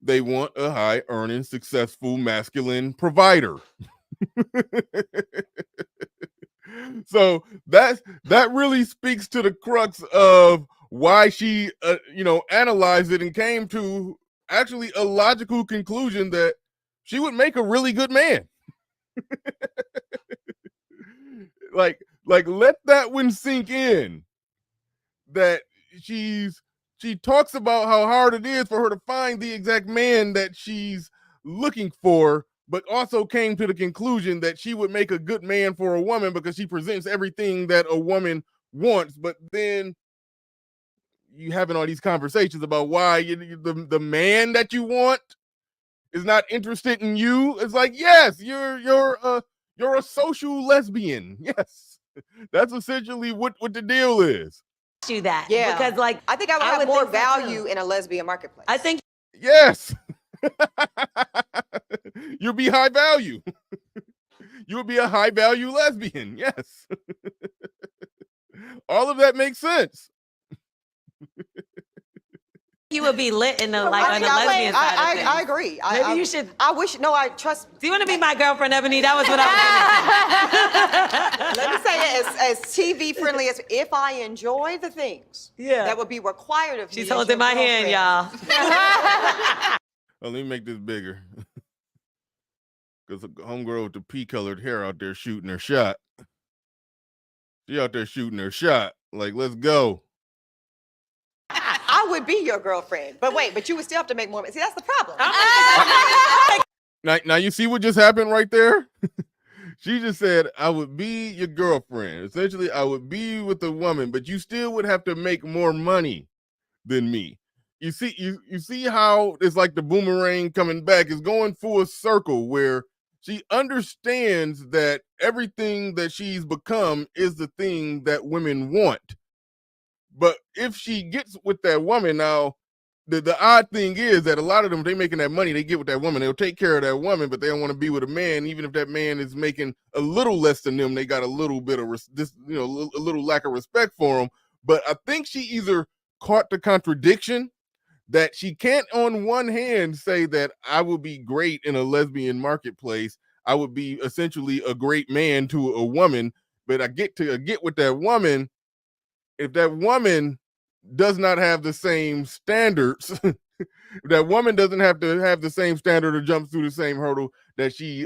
They want a high earning, successful, masculine provider. So that really speaks to the crux of why she analyzed it and came to actually a logical conclusion that she would make a really good man. like let that one sink in, that she talks about how hard it is for her to find the exact man that she's looking for, but also came to the conclusion that she would make a good man for a woman because she presents everything that a woman wants. But then you having all these conversations about why the man that you want is not interested in you. It's like, yes, you're a social lesbian. Yes, that's essentially what the deal is. You that, Yeah, because like I think I would have more value in a lesbian marketplace. I think yes, you'll be high value. You'll be a high value lesbian. Yes, all of that makes sense. you would be lit in the on the lesbian side of things. I agree. Maybe you should. I wish. No, I trust. Do you want to be my girlfriend, Ebony? That was what I was. Let me say it as TV friendly as if I enjoy the things that would be required of me. She's holding my hand, y'all. Well, let me make this bigger. Because a homegirl with the pea-colored hair out there shooting her shot. She out there shooting her shot. Like, let's go. I would be your girlfriend, but you would still have to make more. See, that's the problem. Now you see what just happened right there? She just said, I would be your girlfriend. Essentially, I would be with a woman, but you still would have to make more money than me. You see, you see how it's like the boomerang coming back is going full circle where she understands that everything that she's become is the thing that women want. But if she gets with that woman now, the odd thing is that a lot of them, they making that money, they get with that woman, they'll take care of that woman, but they don't want to be with a man, even if that man is making a little less than them. They got a little bit of a little lack of respect for them. But I think she either caught the contradiction that she can't on one hand say that I would be great in a lesbian marketplace, I would be essentially a great man to a woman, but I get with that woman. If that woman does not have the same standards, that woman doesn't have to have the same standard or jump through the same hurdle that she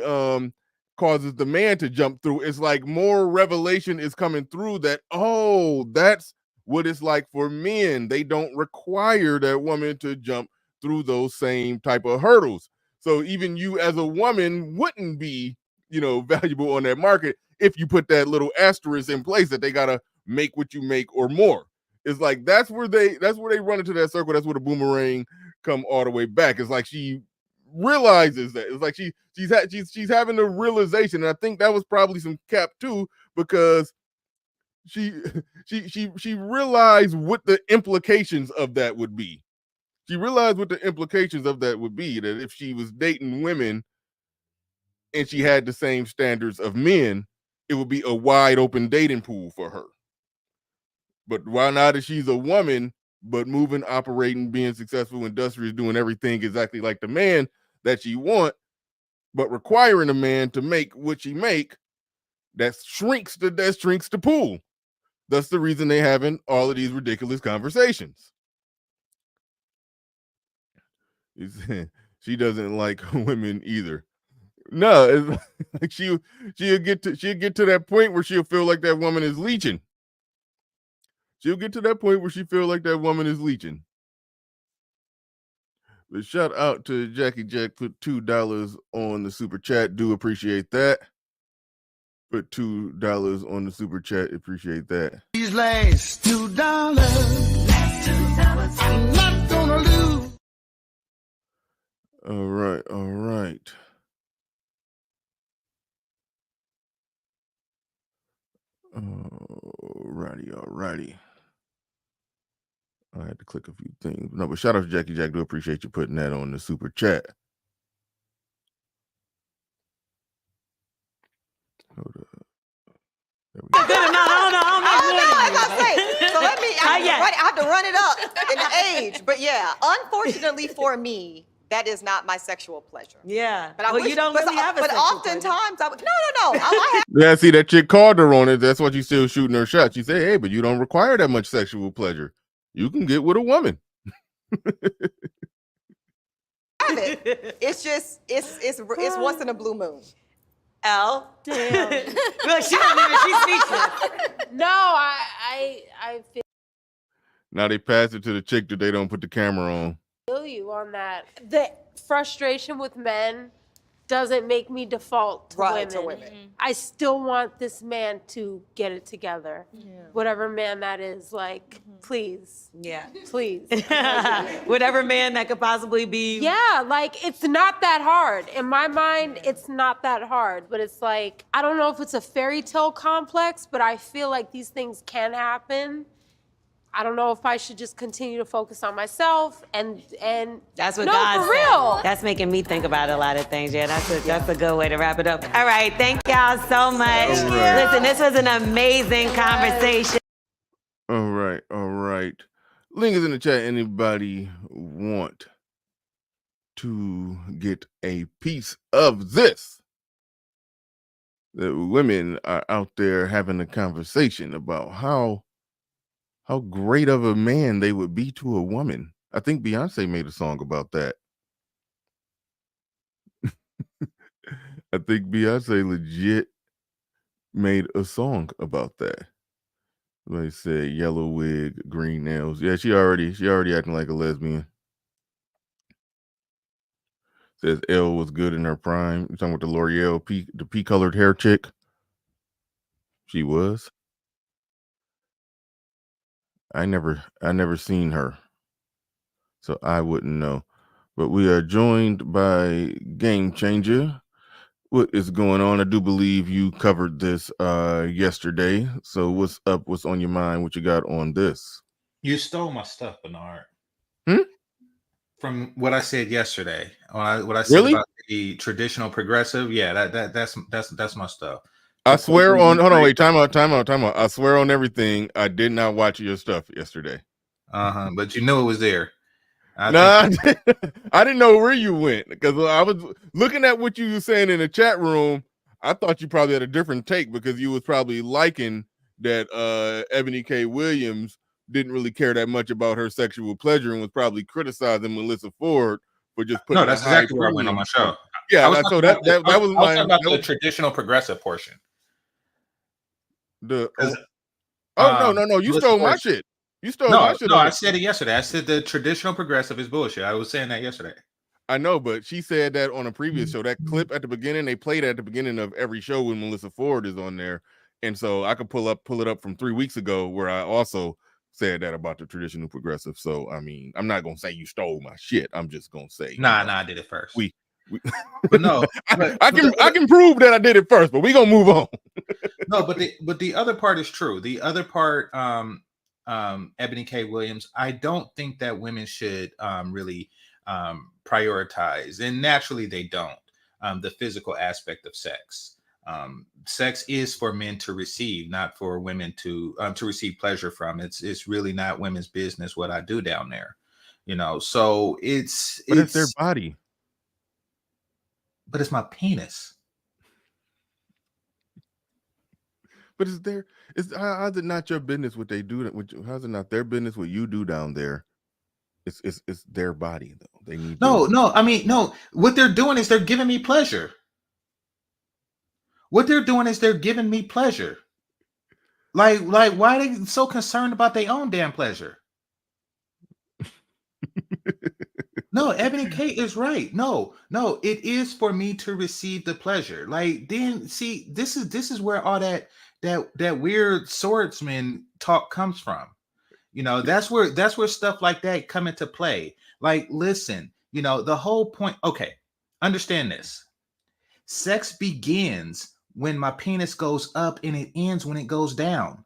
causes the man to jump through. It's like more revelation is coming through that, oh, that's what it's like for men. They don't require that woman to jump through those same type of hurdles. So even you as a woman wouldn't be, valuable on that market if you put that little asterisk in place that they gotta make what you make or more. It's like that's where they run into that circle. That's where the boomerang come all the way back. It's like she realizes that. It's like she's having the realization, and I think that was probably some cap too, because she realized what the implications of that would be. She realized what the implications of that would be, that if she was dating women and she had the same standards of men, it would be a wide open dating pool for her. But why not that she's a woman, but moving, operating, being successful, industrious, doing everything exactly like the man that she want, but requiring a man to make what she make, that shrinks the pool. That's the reason they having all of these ridiculous conversations. She doesn't like women either. No, it's like she'll get to that point where she'll feel like that woman is leeching. She'll get to that point where she feel like that woman is leeching. But shout out to Jackie Jack, put $2 on the super chat. Do appreciate that. Put $2 on the super chat. Appreciate that. These last $2. I'm not gonna lose. All right. Alrighty. I had to click a few things. No, but shout out to Jackie Jack. Do appreciate you putting that on the super chat. Hold up. Good enough. I don't know. So let me. I have to run it up in the age, but yeah, unfortunately for me, that is not my sexual pleasure. Yeah, but you don't really have a But sexual oftentimes, I would. No. I have. Yeah, see that chick called her on it. That's why she's still shooting her shot. She said, "Hey, but you don't require that much sexual pleasure. You can get with a woman." It's just it's once in a blue moon. L. Damn. Look, she's speechless. No, I Now they pass it to the chick that they don't put the camera on. feel you on that. The frustration with men doesn't make me default to Right, women. to women. I still want this man to get it together. Whatever man that is, like, please. Yeah. Please. Whatever man that could possibly be. Yeah, like, it's not that hard. In my mind, it's not that hard. But it's like, I don't know if it's a fairy tale complex, but I feel like these things can happen. I don't know if I should just continue to focus on myself and that's what no, God for said. real. That's making me think about a lot of things. Yeah, that's a good way to wrap it up. All right, thank y'all so much. right. Listen, this was an amazing conversation. All right. Link is in the chat. Anybody want to get a piece of this? The women are out there having a conversation about how great of a man they would be to a woman. I think Beyonce made a song about that. I think Beyonce legit made a song about that. They said yellow wig, green nails. Yeah, she already acting like a lesbian. Says Elle was good in her prime. You talking about the L'Oreal the pea-colored hair chick? She was. I never seen her, so I wouldn't know. But we are joined by Game Changer. What is going on? I do believe you covered this yesterday. So what's up? What's on your mind? What you got on this? You stole my stuff, Bernard. from what I said yesterday. What I said Really? about the traditional progressive. Yeah, that's my stuff. I swear on. Hold on, wait. Time out. I swear on everything. I did not watch your stuff yesterday. But you knew it was there. I didn't know where you went because I was looking at what you were saying in the chat room. I thought you probably had a different take because you was probably liking that Ebony K Williams didn't really care that much about her sexual pleasure and was probably criticizing Melyssa Ford for just putting. No, that's exactly where I went on my show. Yeah, I was so talking that about was I was my talking about the traditional progressive portion. No, you stole my shit. You stole my shit. No, I said it yesterday. I said the traditional progressive is bullshit. I was saying that yesterday. I know, but she said that on a previous show. That clip at the beginning, they played at the beginning of every show when Melyssa Ford is on there. And so I could pull it up from 3 weeks ago where I also said that about the traditional progressive. So I mean, I'm not gonna say you stole my shit. I'm just gonna say I did it first. But no, I can prove that I did it first, but we gonna move on. No, but the other part is true. The other part, Ebony K Williams, I don't think that women should really prioritize, and naturally they don't, the physical aspect of sex. Sex is for men to receive, not for women to receive pleasure from. It's really not women's business what I do down there, you know. So it's their body. But it's my penis. But how's it not your business what they do? How's it not their business what you do down there? It's their body though. They need no. What they're doing is they're giving me pleasure. What they're doing is they're giving me pleasure. Like why are they so concerned about their own damn pleasure? No, Ebony K is right. No, it is for me to receive the pleasure. Like, then see, this is where all that weird swordsman talk comes from. You know, that's where stuff like that come into play. Like, listen, you know, the whole point. Okay, understand this. Sex begins when my penis goes up and it ends when it goes down.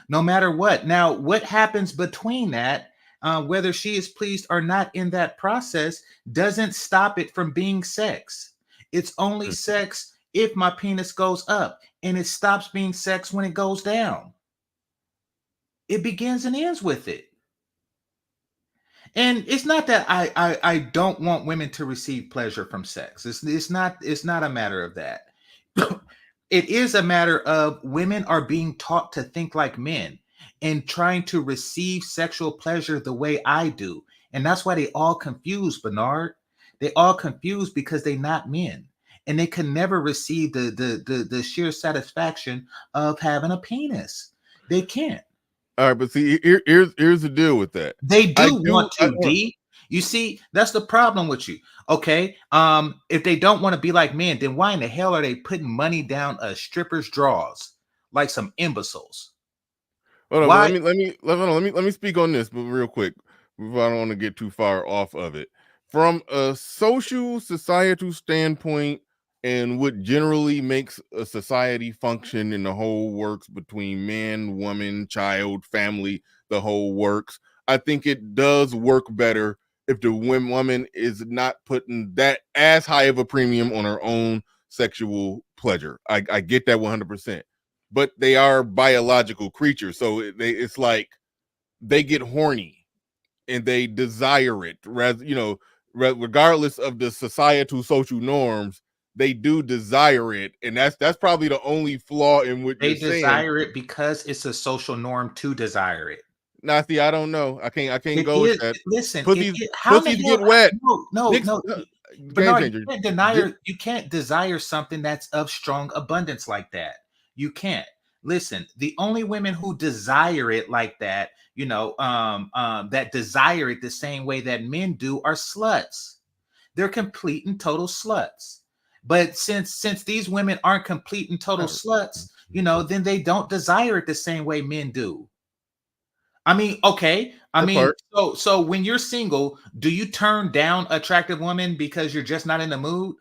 No matter what. Now, what happens between that? Whether she is pleased or not in that process doesn't stop it from being sex. It's only sex if my penis goes up, and it stops being sex when it goes down. It begins and ends with it. And it's not that I don't want women to receive pleasure from sex. It's not a matter of that. It is a matter of women are being taught to think like men and trying to receive sexual pleasure the way I do. And that's why they all confused, Bernard. They all confused because they're not men. And they can never receive the sheer satisfaction of having a penis. They can't. All right, but see, here's the deal with that. They do want to, D. You see, that's the problem with you. Okay. If they don't want to be like men, then why in the hell are they putting money down a stripper's drawers like some imbeciles? Hold on, Why? let me speak on this, but real quick, before I don't want to get too far off of it. From a social societal standpoint, and what generally makes a society function and the whole works between man, woman, child, family, the whole works. I think it does work better if the woman is not putting that as high of a premium on her own sexual pleasure. I get that 100%. But they are biological creatures, so it's like they get horny and they desire it, rather, regardless of the societal social norms, they do desire it, and that's probably the only flaw in what they you're saying. desire it because it's a social norm to desire it. Now, see, I don't know. I can't It go is, with that. listen, Pussies get wet. No. Bernard, Changer. you can't desire something that's of strong abundance like that. You can't. Listen, the only women who desire it like that, that desire it the same way that men do are sluts. They're complete and total sluts. But since these women aren't complete and total sluts, then they don't desire it the same way men do. I mean, okay. So when you're single, do you turn down attractive women because you're just not in the mood?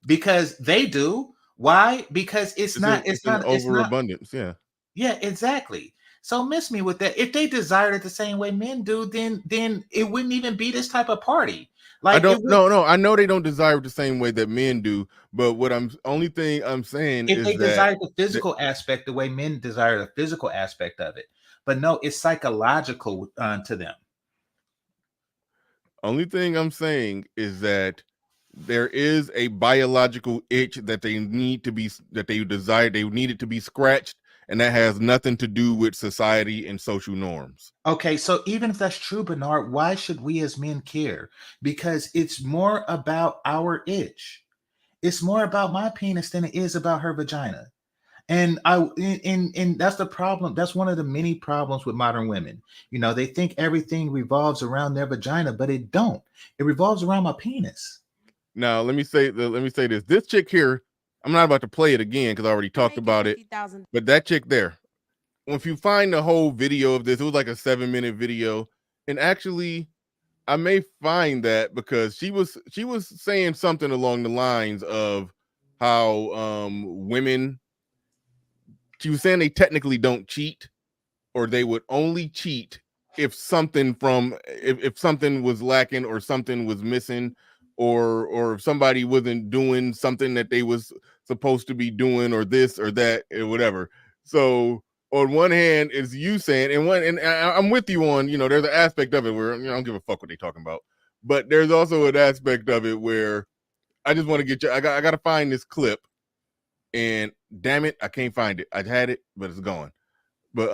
Because they do. Why? Because it's not an overabundance. Yeah. Yeah, exactly. So miss me with that. If they desired it the same way men do, then it wouldn't even be this type of party. Like I know they don't desire it the same way that men do, but only thing I'm saying if is they that desire the physical aspect the way men desire the physical aspect of it. But no, it's psychological to them. Only thing I'm saying is that there is a biological itch that they need to be, that they desire, they need it to be scratched, and that has nothing to do with society and social norms. Okay, so even if that's true, Bernard, why should we as men care? Because it's more about our itch. It's more about my penis than it is about her vagina. And that's the problem. That's one of the many problems with modern women. They think everything revolves around their vagina, but it don't. It revolves around my penis. Now, let me say this. This chick here, I'm not about to play it again because I already talked about it. But that chick there, if you find the whole video of this, it was like a 7-minute video. And actually, I may find that because she was saying something along the lines of how women, she was saying they technically don't cheat, or they would only cheat if something if something was lacking or something was missing, or if somebody wasn't doing something that they was supposed to be doing, or this or that or whatever. So on one hand, it's you saying, and I'm with you on, there's an aspect of it where I don't give a fuck what they talking about, but there's also an aspect of it where I just want to get you. I got to find this clip, and damn it, I can't find it. I had it, but it's gone. But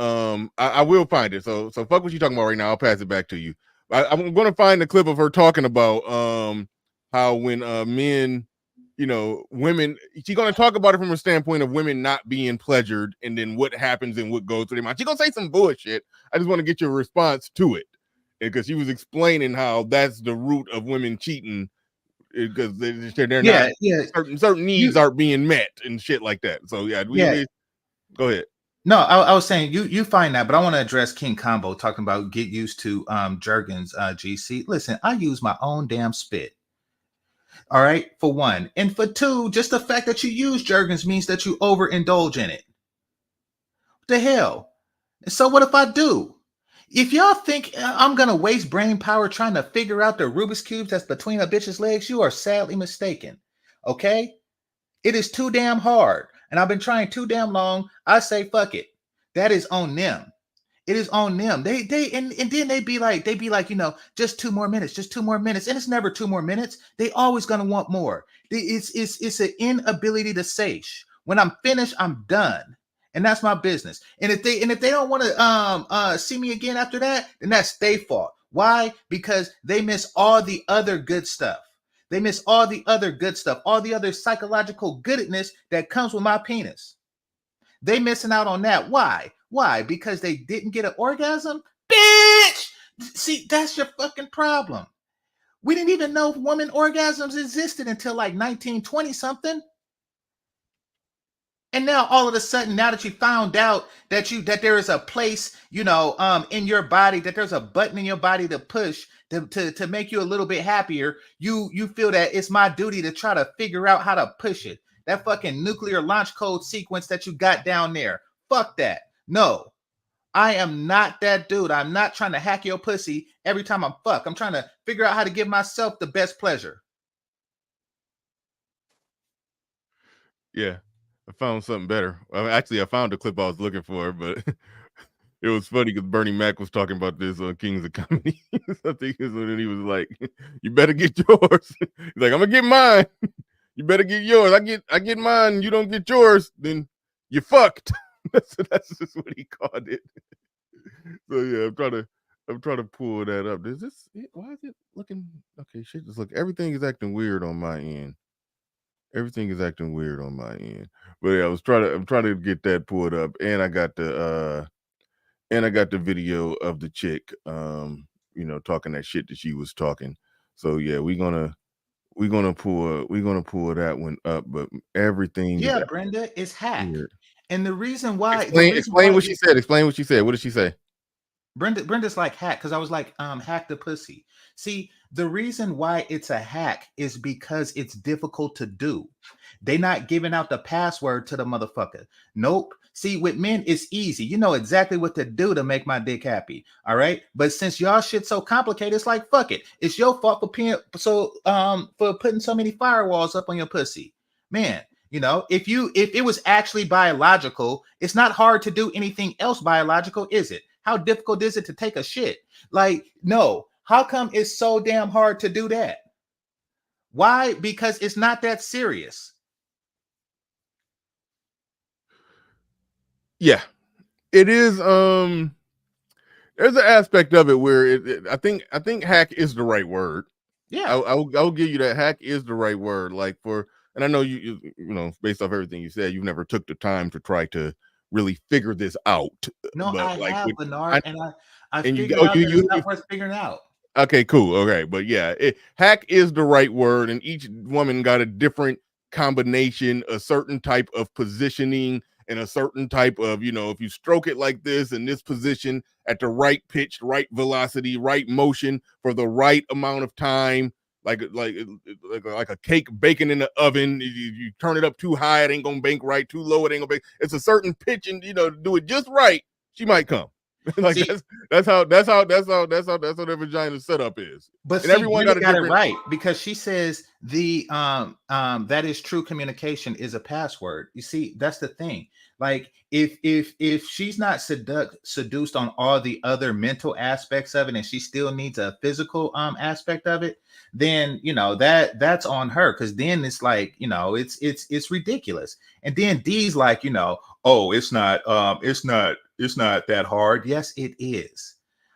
I will find it. So fuck what you talking about right now. I'll pass it back to you. I'm going to find the clip of her talking about how when men, women, she's going to talk about it from a standpoint of women not being pleasured, and then what happens and what goes through their mind. She's going to say some bullshit. I just want to get your response to it, because she was explaining how that's the root of women cheating, because they're not certain needs aren't being met and shit like that. So go ahead. No, I was saying you find that, but I want to address King Combo talking about get used to Jergens GC. Listen, I use my own damn spit. All right, for one. And for two, just the fact that you use Jergens means that you overindulge in it. What the hell? So what if I do? If y'all think I'm going to waste brain power trying to figure out the Rubik's Cube that's between a bitch's legs, you are sadly mistaken. Okay? It is too damn hard. And I've been trying too damn long. I say, fuck it. That is on them. It is on them. They and then they be like, just 2 more minutes, just 2 more minutes. And it's never 2 more minutes. They always gonna want more. It's an inability to satiate. When I'm finished, I'm done. And that's my business. And if they don't want to see me again after that, then that's their fault. Why? Because they miss all the other good stuff. They miss all the other good stuff, all the other psychological goodness that comes with my penis. They missing out on that. Why? Why? Because they didn't get an orgasm? Bitch! See, that's your fucking problem. We didn't even know woman orgasms existed until like 1920 something. And now all of a sudden, now that you found out that there is a place, in your body, that there's a button in your body to push to make you a little bit happier, you feel that it's my duty to try to figure out how to push it. That fucking nuclear launch code sequence that you got down there. Fuck that. No. I am not that dude. I'm not trying to hack your pussy every time I'm fuck. I'm trying to figure out how to give myself the best pleasure. Yeah, I found something better. Actually, I found the clip I was looking for, but it was funny because Bernie Mac was talking about this on Kings of Comedy. I think it's when he was like, "You better get yours." He's like, "I'm gonna get mine. You better get yours. I get mine. You don't get yours, then you fucked." That's just what he called it. So yeah, I'm trying to pull that up. Why is it looking okay? Shit, just look. Everything is acting weird on my end. Everything is acting weird on my end. But yeah, I'm trying to get that pulled up, and I got the video of the chick, talking that shit that she was talking. So yeah, we're gonna pull that one up. But everything, yeah, Brenda, is hack. Weird. And the reason why, explain what she said. Explain what she said. What did she say? Brenda's like hack, because I was like, hack the pussy. See, the reason why it's a hack is because it's difficult to do. They not giving out the password to the motherfucker. Nope. See, with men, it's easy. You know exactly what to do to make my dick happy. All right. But since y'all shit so complicated, it's like, fuck it. It's your fault for putting so many firewalls up on your pussy. Man, if it was actually biological, it's not hard to do anything else biological, is it? How difficult is it to take a shit? Like, no. How come it's so damn hard to do that? Why? Because it's not that serious. Yeah, it is. There's an aspect of it where I think hack is the right word. Yeah, I'll give you that. Hack is the right word. Like and I know you based off everything you said, you've never took the time to try to really figure this out. No, but I have, Bernard, and I and figured out that it's not worth figuring out. Okay, cool. Okay, but yeah, hack is the right word, and each woman got a different combination, a certain type of positioning, and a certain type of, if you stroke it like this in this position at the right pitch, right velocity, right motion for the right amount of time, like a cake baking in the oven. You turn it up too high, it ain't gonna bake right. Too low, it ain't gonna bake. It's a certain pitch, and do it just right, she might come. Like, see, that's how their vagina setup is. But and everyone got it right, because she says that is true communication is a password. You see, that's the thing. Like, if she's not seduced on all the other mental aspects of it, and she still needs a physical aspect of it, then that's on her. Because then it's like, it's ridiculous. And then D's like, oh, it's not that hard. Yes, it is.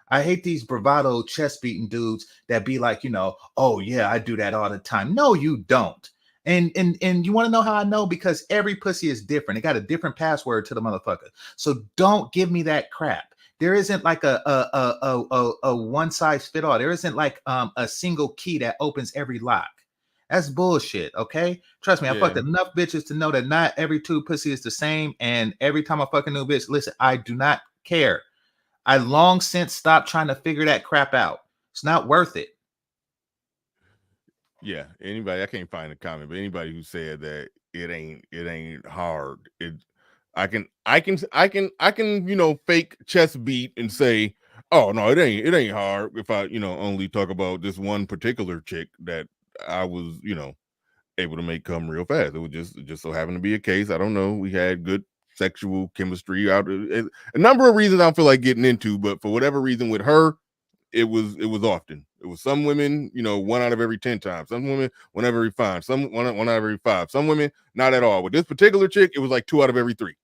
I hate these bravado chest beating dudes that be like, oh yeah, I do that all the time. No, you don't. And you want to know how I know? Because every pussy is different. It got a different password to the motherfucker. So don't give me that crap. There isn't like a one size fit all. There isn't like a single key that opens every lock. That's bullshit, okay? Trust me, I fucked enough bitches to know that not every two pussy is the same. And every time I fuck a new bitch, listen, I do not care. I long since stopped trying to figure that crap out. It's not worth it. Yeah, anybody, I can't find a comment, but anybody who said that it ain't hard. I can fake chest beat and say, oh no, it ain't hard if I only talk about this one particular chick that I was able to make come real fast. It was just so happened to be a case. I don't know. We had good sexual chemistry out. A number of reasons I don't feel like getting into, but for whatever reason with her, it was often. It was some women, 1 out of every 10 times. Some women, 1 out of every 5. Some 1 out of every 5. Some women, not at all. With this particular chick, it was like 2 out of every 3.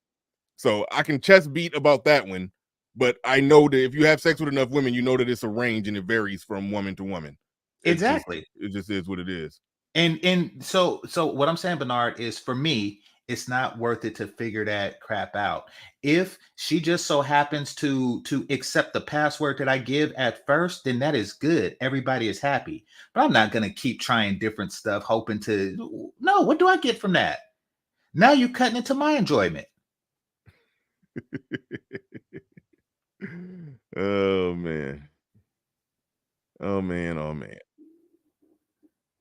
So I can chest beat about that one, but I know that if you have sex with enough women, you know that it's a range and it varies from woman to woman. Exactly. It just is what it is. And so what I'm saying, Bernard, is for me, it's not worth it to figure that crap out. If she just so happens to accept the password that I give at first, then that is good. Everybody is happy. But I'm not gonna keep trying different stuff, hoping to. No, what do I get from that? Now you're cutting into my enjoyment. Oh man. Oh man. Oh man.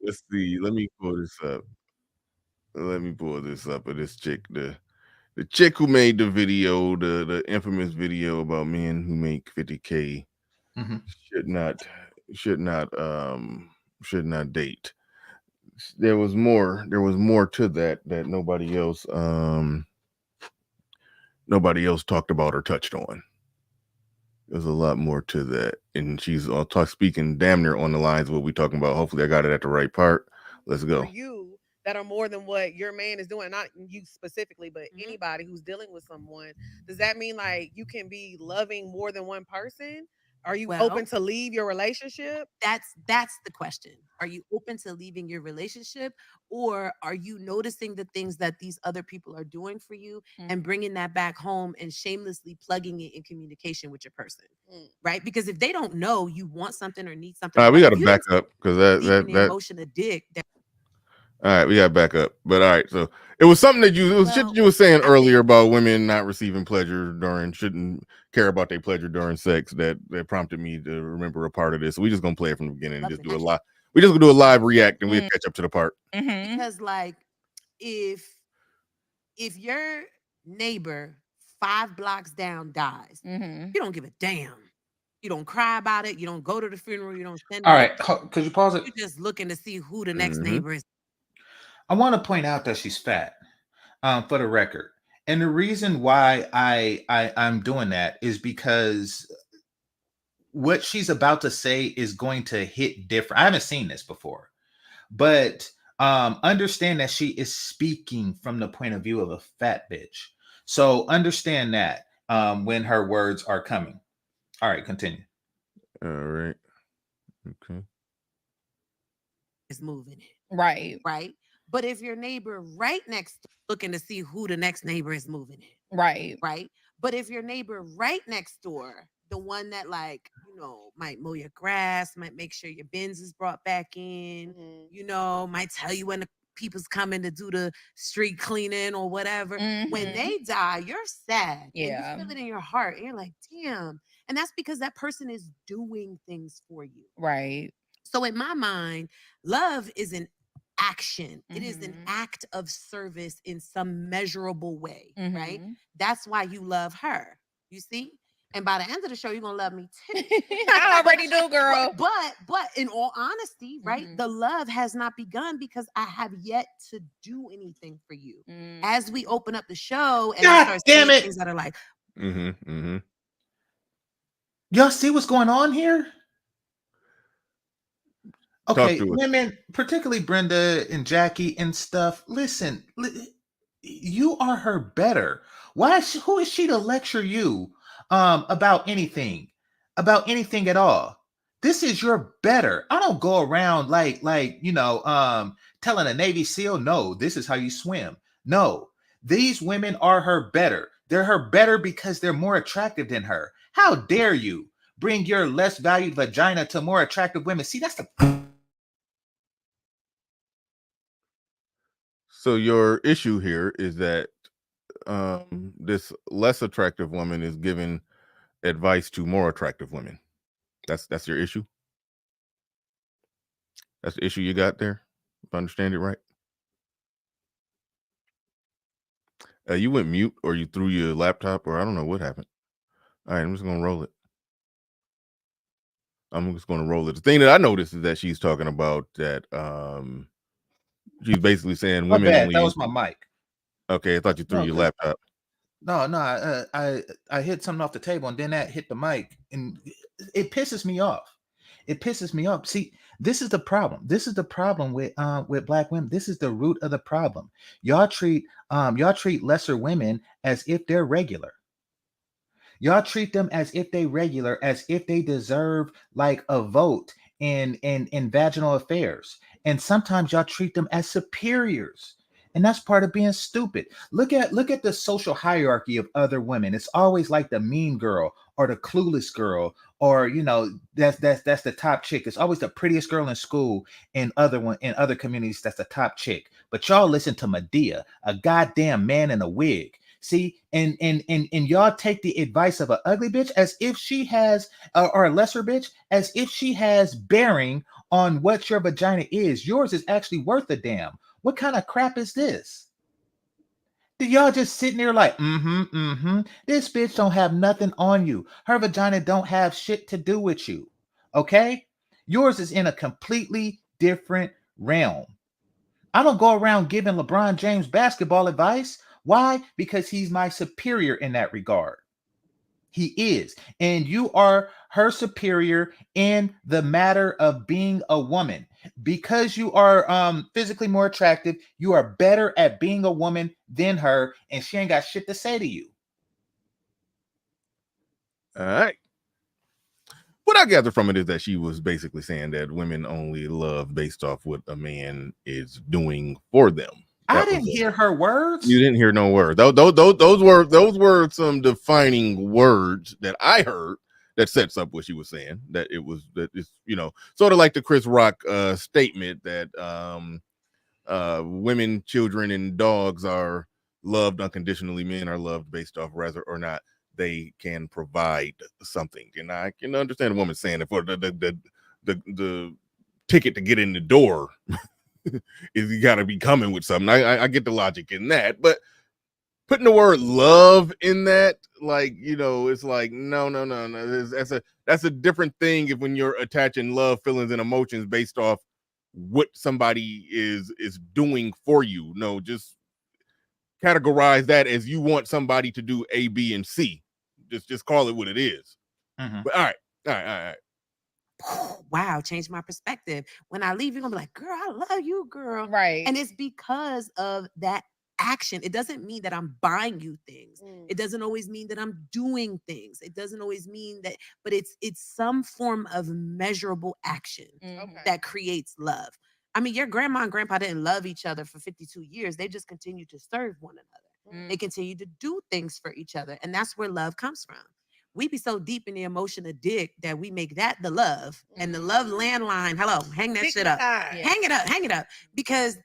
Let's see. Let me pull this up. Let me pull this up of this chick. The chick who made the video, the infamous video about men who make 50K Mhm. should not date. There was more to that nobody else talked about or touched on. There's a lot more to that, and she's speaking damn near on the lines of what we're talking about. Hopefully I got it at the right part. Let's go. For you that are more than what your man is doing, not you specifically, but anybody who's dealing with someone, does that mean like you can be loving more than one person? Are you open to leave your relationship? That's the question. Are you open to leaving your relationship, or are you noticing the things that these other people are doing for you and bringing that back home and shamelessly plugging it in communication with your person, right? Because if they don't know you want something or need something, All right, we got to if you back didn't up because that emotion of dick. All right, we got to back up. But all right, so it was something that shit you were saying earlier about women not receiving pleasure shouldn't care about their pleasure during sex that prompted me to remember a part of this. So we just gonna play it from the beginning and just do a live. We just gonna do a live react and we'll catch up to the part. Because like if your neighbor 5 blocks down dies, you don't give a damn. You don't cry about it. You don't go to the funeral. You don't send. All right, could you pause it? You're just looking to see who the next neighbor is. I want to point out that she's fat, for the record, and the reason why I'm doing that is because what she's about to say is going to hit different. I haven't seen this before, but understand that she is speaking from the point of view of a fat bitch. So understand that when her words are coming. All right, continue. All right. Okay. Is moving it. Right. Right. But if your neighbor right next looking to see who the next neighbor is moving it. Right. Right. But if your neighbor right next door, the one that like, might mow your grass, might make sure your bins is brought back in, might tell you when the people's coming to do the street cleaning or whatever. When they die, you're sad. Yeah. And you feel it in your heart. And you're like, damn. And that's because that person is doing things for you. Right. So in my mind, love is an action. It is an act of service in some measurable way, right? That's why you love her. You see? And by the end of the show, you're gonna love me too. I already do, girl. But in all honesty, right? The love has not begun because I have yet to do anything for you. As we open up the show and I start damn saying it. things that are like, y'all see what's going on here? Okay, women, particularly Brenda and Jackie and stuff. Listen, you are her better. Who is she to lecture you about anything at all? This is your better. I don't go around telling a Navy SEAL, no, this is how you swim. No, these women are her better. They're her better because they're more attractive than her. How dare you bring your less valued vagina to more attractive women? See, that's the. So your issue here is that this less attractive woman is giving advice to more attractive women. That's your issue. That's the issue you got there. If I understand it right. You went mute, or you threw your laptop, or I don't know what happened. All right, I'm just gonna roll it. The thing that I noticed is that she's talking about that. She's basically saying My women bad. only. That was my mic. Okay, I thought you threw your laptop. No, I hit something off the table and then that hit the mic, and it pisses me off. It pisses me off. See, this is the problem. This is the problem with black women. This is the root of the problem. Y'all treat lesser women as if they're regular. Y'all treat them as if they regular, as if they deserve like a vote in vaginal affairs. And sometimes y'all treat them as superiors. And that's part of being stupid. Look at the social hierarchy of other women. It's always like the mean girl or the clueless girl, or that's the top chick. It's always the prettiest girl in school. In other communities, that's the top chick. But y'all listen to Medea, a goddamn man in a wig. See, and y'all take the advice of an ugly bitch as if she has, or a lesser bitch, as if she has bearing on what your vagina is. Yours is actually worth a damn. What kind of crap is this? Did y'all just sitting there like, this bitch don't have nothing on you. Her vagina don't have shit to do with you. Okay? Yours is in a completely different realm. I don't go around giving LeBron James basketball advice. Why? Because he's my superior in that regard. He is. And you are her superior in the matter of being a woman. Because you are physically more attractive, you are better at being a woman than her, and she ain't got shit to say to you. All right. What I gather from it is that she was basically saying that women only love based off what a man is doing for them. I didn't hear her words. You didn't hear no words. Those were some defining words that I heard that sets up what she was saying. That it's sort of like the Chris Rock statement that women, children, and dogs are loved unconditionally. Men are loved based off whether or not they can provide something. And I can understand a woman saying it for the ticket to get in the door. Is you got to be coming with something. I get the logic in that, but putting the word love in that, like, it's like no. That's a different thing if when you're attaching love, feelings, and emotions based off what somebody is doing for you. No, just categorize that as you want somebody to do A, B, and C. Just call it what it is. But all right. Wow, changed my perspective. When I leave, you're gonna be like, girl, I love you, girl. Right. And it's because of that action. It doesn't mean that I'm buying you things. It doesn't always mean that I'm doing things. It doesn't always mean that, but it's some form of measurable action that creates love. I mean, your grandma and grandpa didn't love each other for 52 years. They just continued to serve one another. They continue to do things for each other. And that's where love comes from. We be so deep in the emotion of dick that we make that the love, and the love landline. Hello, hang that shit up. Hang it up. Because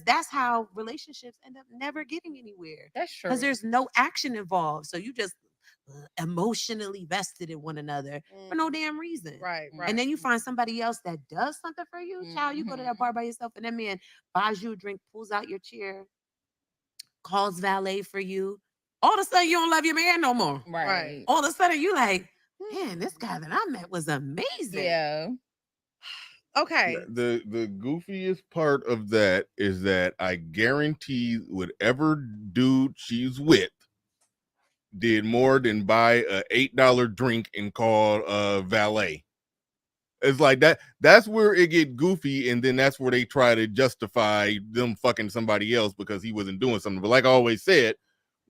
that's how relationships end up never getting anywhere. That's true. Because there's no action involved. So you just emotionally vested in one another for no damn reason. Right. And then you find somebody else that does something for you. Child, you go to that bar by yourself, and that man buys you a drink, pulls out your chair, calls valet for you. All of a sudden, you don't love your man no more. Right. All of a sudden, you like, man, this guy that I met was amazing. Yeah. Okay. The goofiest part of that is that I guarantee whatever dude she's with did more than buy a $8 drink and call valet. It's like that. That's where it get goofy, and then that's where they try to justify them fucking somebody else because he wasn't doing something. But like I always said,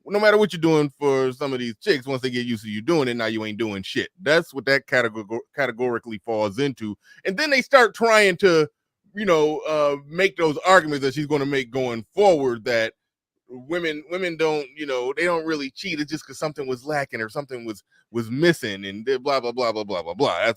no matter what you're doing for some of these chicks, once they get used to you doing it, now you ain't doing shit. That's what that categorically falls into. And then they start trying to, make those arguments that she's going to make going forward that women don't, they don't really cheat. It's just because something was lacking or something was missing, and blah blah blah blah blah blah blah.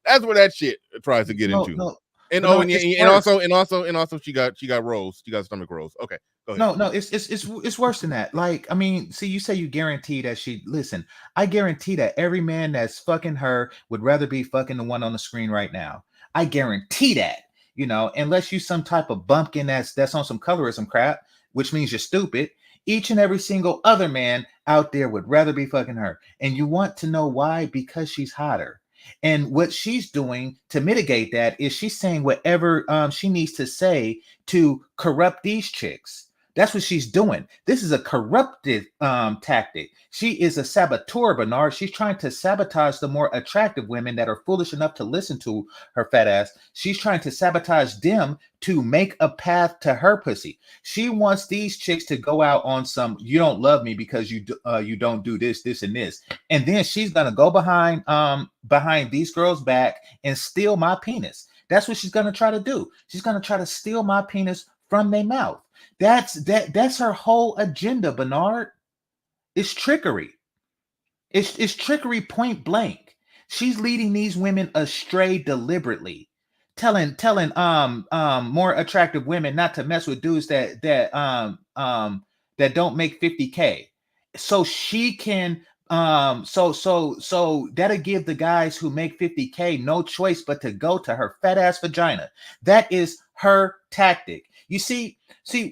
That's where that shit tries to get into. And also she got rolls. She got stomach rolls. Okay. No, it's worse than that. Like, I mean, see, you say you guarantee that listen, I guarantee that every man that's fucking her would rather be fucking the one on the screen right now. I guarantee that, unless you some type of bumpkin that's on some colorism crap, which means you're stupid. Each and every single other man out there would rather be fucking her. And you want to know why? Because she's hotter. And what she's doing to mitigate that is she's saying whatever she needs to say to corrupt these chicks. That's what she's doing. This is a corruptive tactic. She is a saboteur, Bernard. She's trying to sabotage the more attractive women that are foolish enough to listen to her fat ass. She's trying to sabotage them to make a path to her pussy. She wants these chicks to go out on some, you don't love me because you don't do this, and this. And then she's going to go behind these girls' back and steal my penis. That's what she's going to try to do. She's going to try to steal my penis from their mouth. That's her whole agenda, Bernard. It's trickery. It's trickery point blank. She's leading these women astray deliberately, telling more attractive women not to mess with dudes that don't make 50K. So she can so that'll give the guys who make 50K no choice but to go to her fat ass vagina. That is her tactic. You see,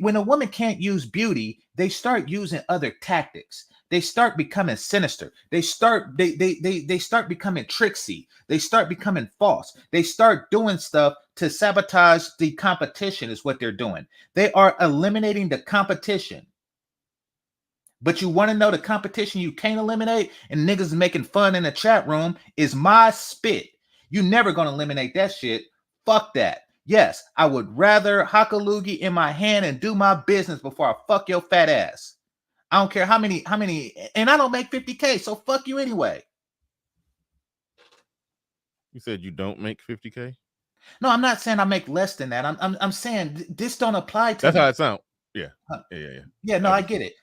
when a woman can't use beauty, they start using other tactics. They start becoming sinister. They start becoming tricksy. They start becoming false. They start doing stuff to sabotage the competition is what they're doing. They are eliminating the competition. But you want to know the competition you can't eliminate, and niggas making fun in the chat room, is my spit. You never gonna eliminate that shit. Fuck that. Yes, I would rather hock a loogie in my hand and do my business before I fuck your fat ass. I don't care how many, and I don't make 50K, so fuck you anyway. You said you don't make 50K? No, I'm not saying I make less than that. I'm saying this don't apply to That's me. how it sounds. Yeah. Yeah. Yeah, no, I get it.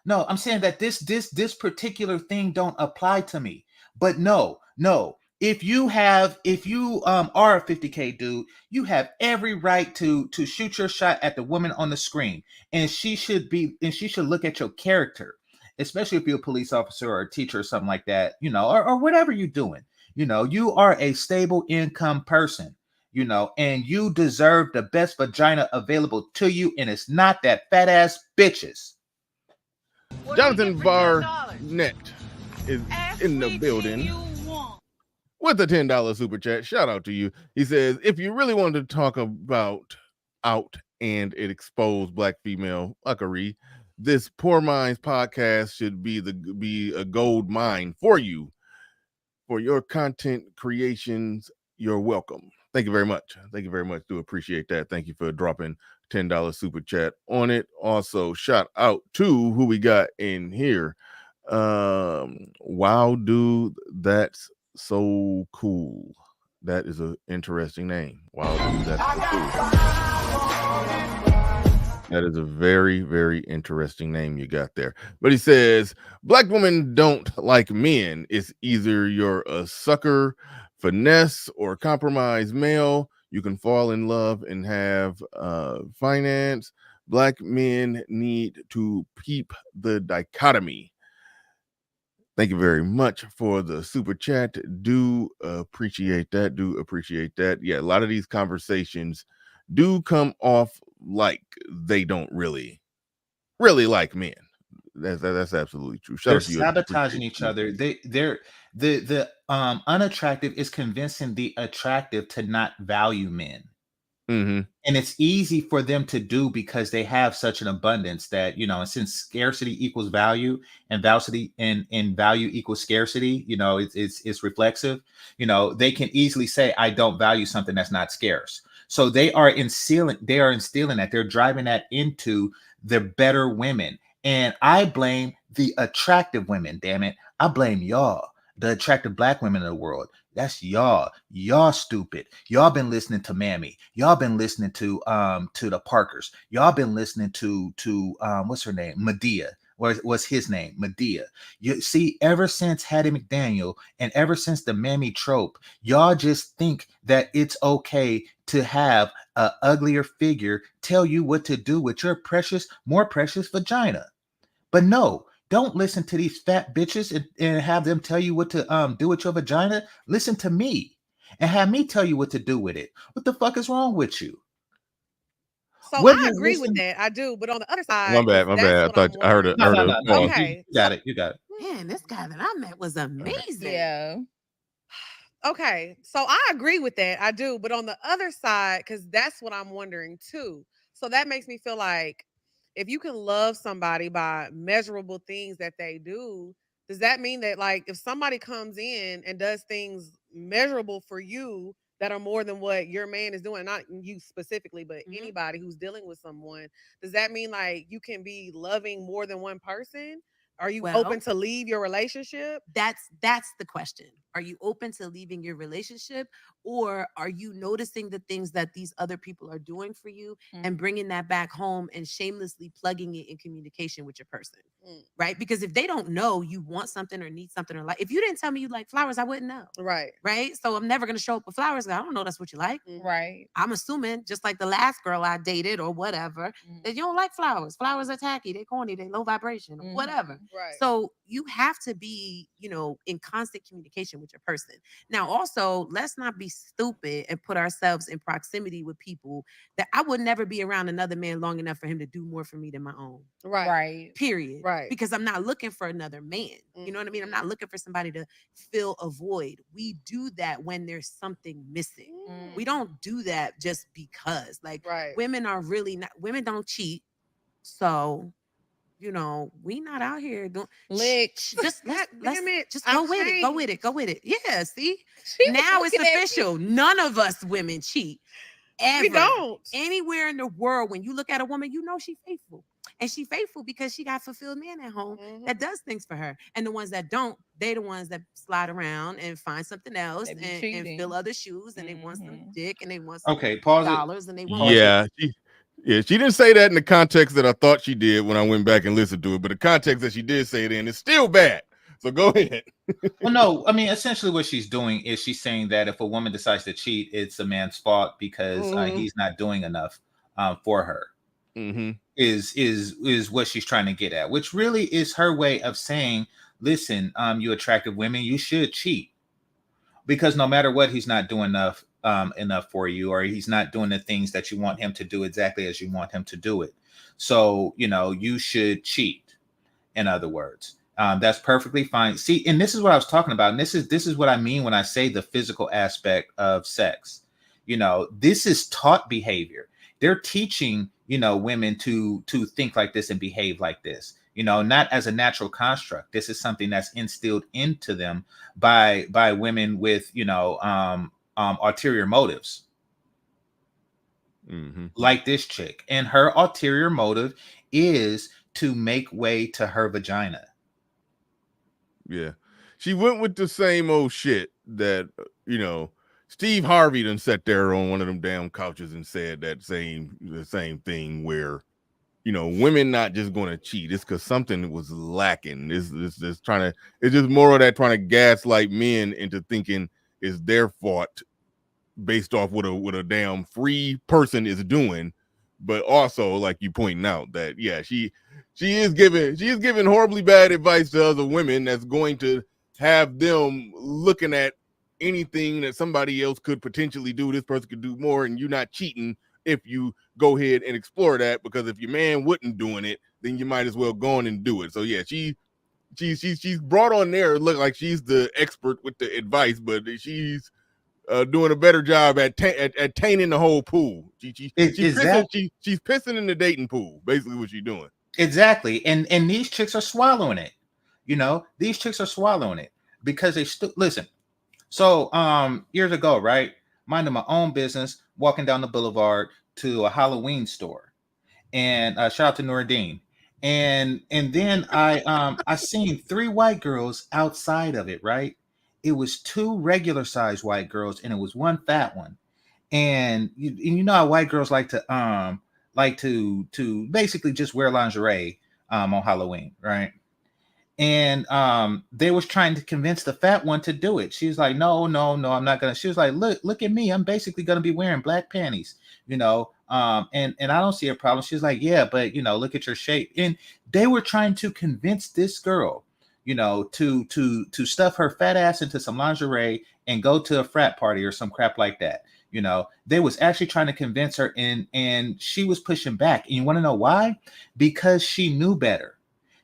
No, I'm saying that this particular thing don't apply to me. But no. If you are a 50K dude, you have every right to shoot your shot at the woman on the screen. And she should look at your character, especially if you're a police officer or a teacher or something like that, or whatever you're doing. You are a stable income person. And you deserve the best vagina available to you, and it's not that fat ass bitches. Jonathan Barnett is in the building with a $10 super chat. Shout out to you. He says, if you really want to talk about out and it exposed black female fuckery, this Poor Minds podcast should be a gold mine for you. For your content creations, you're welcome. Thank you very much. Do appreciate that. Thank you for dropping $10 super chat on it. Also, shout out to who we got in here. Wow, dude, that's so cool. That is an interesting name. Wow, dude, that's so cool. That is a very, very interesting name you got there. But he says, black women don't like men. It's either you're a sucker, finesse, or compromised male. You can fall in love and have finance. Black men need to peep the dichotomy. Thank you very much for the super chat. Do appreciate that. Yeah, a lot of these conversations do come off like they don't really like men. That's absolutely true. They're sabotaging each other. The unattractive is convincing the attractive to not value men. Mm-hmm. And it's easy for them to do because they have such an abundance that, and since scarcity equals value and value equals scarcity, it's reflexive, they can easily say, I don't value something that's not scarce. So they are instilling that. They're driving that into the better women. And I blame the attractive women, damn it. I blame y'all, the attractive black women in the world. That's y'all. Y'all stupid. Y'all been listening to Mammy. Y'all been listening to the Parkers. Y'all been listening to what's her name? Medea. What's his name? Medea. You see, ever since Hattie McDaniel and ever since the Mammy trope, y'all just think that it's okay to have a uglier figure tell you what to do with your more precious vagina. But no, don't listen to these fat bitches and have them tell you what to do with your vagina. Listen to me and have me tell you what to do with it. What the fuck is wrong with you? So I agree with that. I do. But on the other side, my bad. I thought I heard it. No. Okay. You got it. Man, this guy that I met was amazing. Yeah. Okay. So I agree with that. I do. But on the other side, because that's what I'm wondering too. So that makes me feel like if you can love somebody by measurable things that they do, does that mean that, like, if somebody comes in and does things measurable for you that are more than what your man is doing, not you specifically, but anybody who's dealing with someone, does that mean like you can be loving more than one person? Are you open to leave your relationship? That's the question. Are you open to leaving your relationship, or are you noticing the things that these other people are doing for you and bringing that back home and shamelessly plugging it in communication with your person? Right? Because if they don't know you want something or need something, or like, if you didn't tell me you like flowers, I wouldn't know. Right. Right. So I'm never going to show up with flowers. I don't know that's what you like. Right. I'm assuming, just like the last girl I dated or whatever, that you don't like flowers. Flowers are tacky, they corny, they low vibration, or whatever. Right. So you have to be, in constant communication with your person. Now, also, let's not be stupid and put ourselves in proximity with people that I would never be around another man long enough for him to do more for me than my own. Right. Right. Period. Right. Because I'm not looking for another man. You know what I mean? I'm not looking for somebody to fill a void. We do that when there's something missing. We don't do that just because. Like, women are really not, women don't cheat. So, we not out here doing licks. Just damn it. Just I'm go with it. Go saying. with it. Go with it. Yeah, see? She Now was it's looking at me. official. None of us women cheat. Ever. We don't. Anywhere in the world, when you look at a woman, she's faithful. And she's faithful because she got fulfilled man at home that does things for her. And the ones that don't, they the ones that slide around and find something else and fill other shoes, and they want some dick, and they want some pause dollars, it. and they want She didn't say that in the context that I thought she did when I went back and listened to it, but the context that she did say it in is still bad. So go ahead. Well, no, I mean, essentially what she's doing is she's saying that if a woman decides to cheat, it's a man's fault because he's not doing enough for her. Is what she's trying to get at, which really is her way of saying, listen, you attractive women, you should cheat, because no matter what, he's not doing enough for you, or he's not doing the things that you want him to do exactly as you want him to do it. So, you should cheat. In other words, that's perfectly fine. See, and this is what I was talking about. And this is what I mean when I say the physical aspect of sex. This is taught behavior. They're teaching, women to think like this and behave like this, not as a natural construct. This is something that's instilled into them by women with, ulterior motives. Like this chick, and her ulterior motive is to make way to her vagina. Yeah, she went with the same old shit that Steve Harvey done sat there on one of them damn couches and said the same thing, where women not just going to cheat, it's because something was lacking. It's just more of that trying to gaslight men into thinking it's their fault based off what a damn free person is doing. But also, like you pointing out, that she is giving horribly bad advice to other women that's going to have them looking at anything that somebody else could potentially do. This person could do more, and you're not cheating if you go ahead and explore that, because if your man wasn't doing it, then you might as well go on and do it. So yeah, she's brought on there, look like she's the expert with the advice, but she's doing a better job at tainting the whole pool. She's pissing in the dating pool, basically what she's doing. Exactly. And these chicks are swallowing it. These chicks are swallowing it because they listen. So years ago, right, minding my own business, walking down the boulevard to a Halloween store, and shout out to Noordine. And then I seen 3 white girls outside of it, right? It was 2 regular sized white girls, and it was 1 fat one. And you know how white girls like to basically just wear lingerie on Halloween, right? And they was trying to convince the fat one to do it. She was like, no, I'm not gonna. She was like, look at me, I'm basically gonna be wearing black panties, and I don't see a problem. She was like, yeah, but look at your shape. And they were trying to convince this girl, to stuff her fat ass into some lingerie and go to a frat party or some crap like that. They was actually trying to convince her, and she was pushing back. And you want to know why? Because she knew better.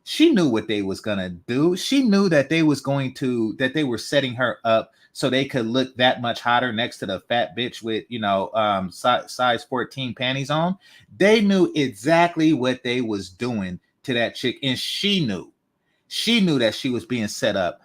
She knew what they was gonna do. She knew that they were setting her up so they could look that much hotter next to the fat bitch with size 14 panties on. They knew exactly what they was doing to that chick, and she knew that she was being set up,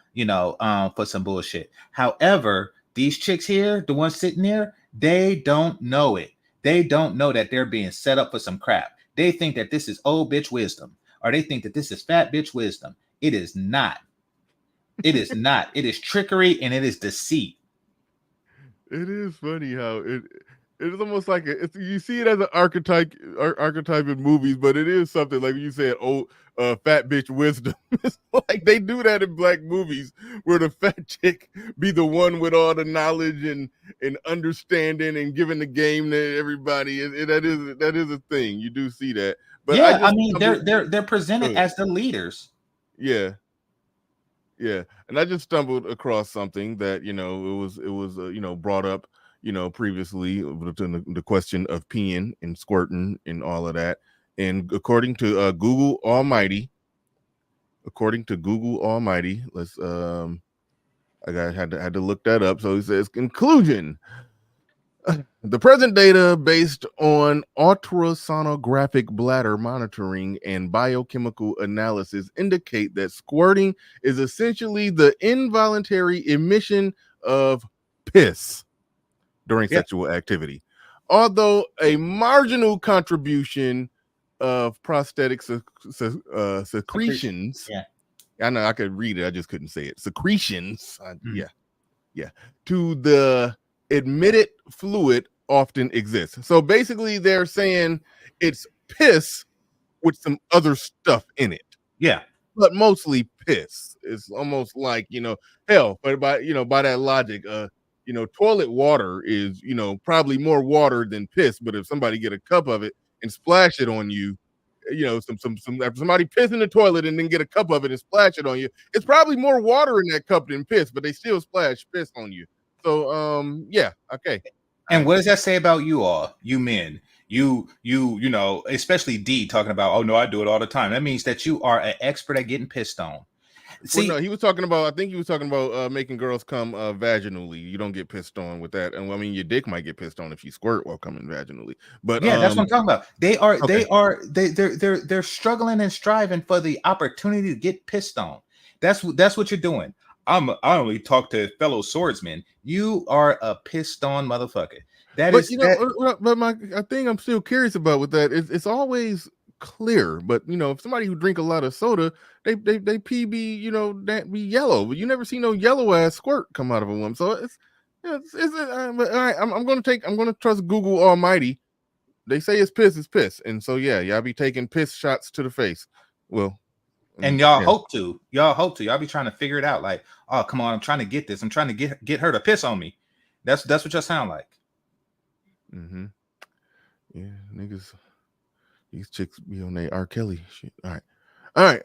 for some bullshit. However, these chicks here, the ones sitting there, they don't know it. They don't know that they're being set up for some crap. They think that this is old bitch wisdom, or they think that this is fat bitch wisdom. It is not. It is not. It is trickery and it is deceit. It is funny how it is almost like you see it as an archetype in movies, but it is something like you said, fat bitch wisdom. It's like they do that in black movies where the fat chick be the one with all the knowledge and understanding and giving the game to everybody. That is a thing. You do see that. But yeah, I mean they're presented as the leaders. Yeah. Yeah, and I just stumbled across something that it was brought up previously within the question of peeing and squirting and all of that. And according to Google Almighty, let's had to look that up. So it says conclusion. The present data based on ultrasonographic bladder monitoring and biochemical analysis indicate that squirting is essentially the involuntary emission of piss during sexual activity. Although a marginal contribution of prosthetic secretions, I know I could read it, I just couldn't say it. Secretions, to the emitted fluid often exists. So basically they're saying it's piss with some other stuff in it. Yeah. But mostly piss. It's almost like, hell, but by that logic, toilet water is, probably more water than piss. But if somebody get a cup of it and splash it on you, if somebody piss in the toilet and then get a cup of it and splash it on you, it's probably more water in that cup than piss, but they still splash piss on you. So okay. And what does that say about you all, you men? You especially D talking about, oh no, I do it all the time. That means that you are an expert at getting pissed on. See, no, he was talking about. I think he was talking about making girls come vaginally. You don't get pissed on with that, and I mean, your dick might get pissed on if you squirt while coming vaginally. But yeah, that's what I'm talking about. They're struggling and striving for the opportunity to get pissed on. That's what you're doing. I only talk to fellow swordsmen. You are a pissed on motherfucker. But my thing I'm still curious about with that is it's always clear. But if somebody who drink a lot of soda, they pee be that be yellow. But you never see no yellow ass squirt come out of a woman. So all right, I'm gonna trust Google Almighty. They say it's piss, and so y'all be taking piss shots to the face. Well. And y'all hope to. Y'all be trying to figure it out. Like, oh, come on, I'm trying to get this. I'm trying to get her to piss on me. That's what y'all sound like. Mm-hmm. Yeah, niggas. These chicks be on their R. Kelly shit. All right.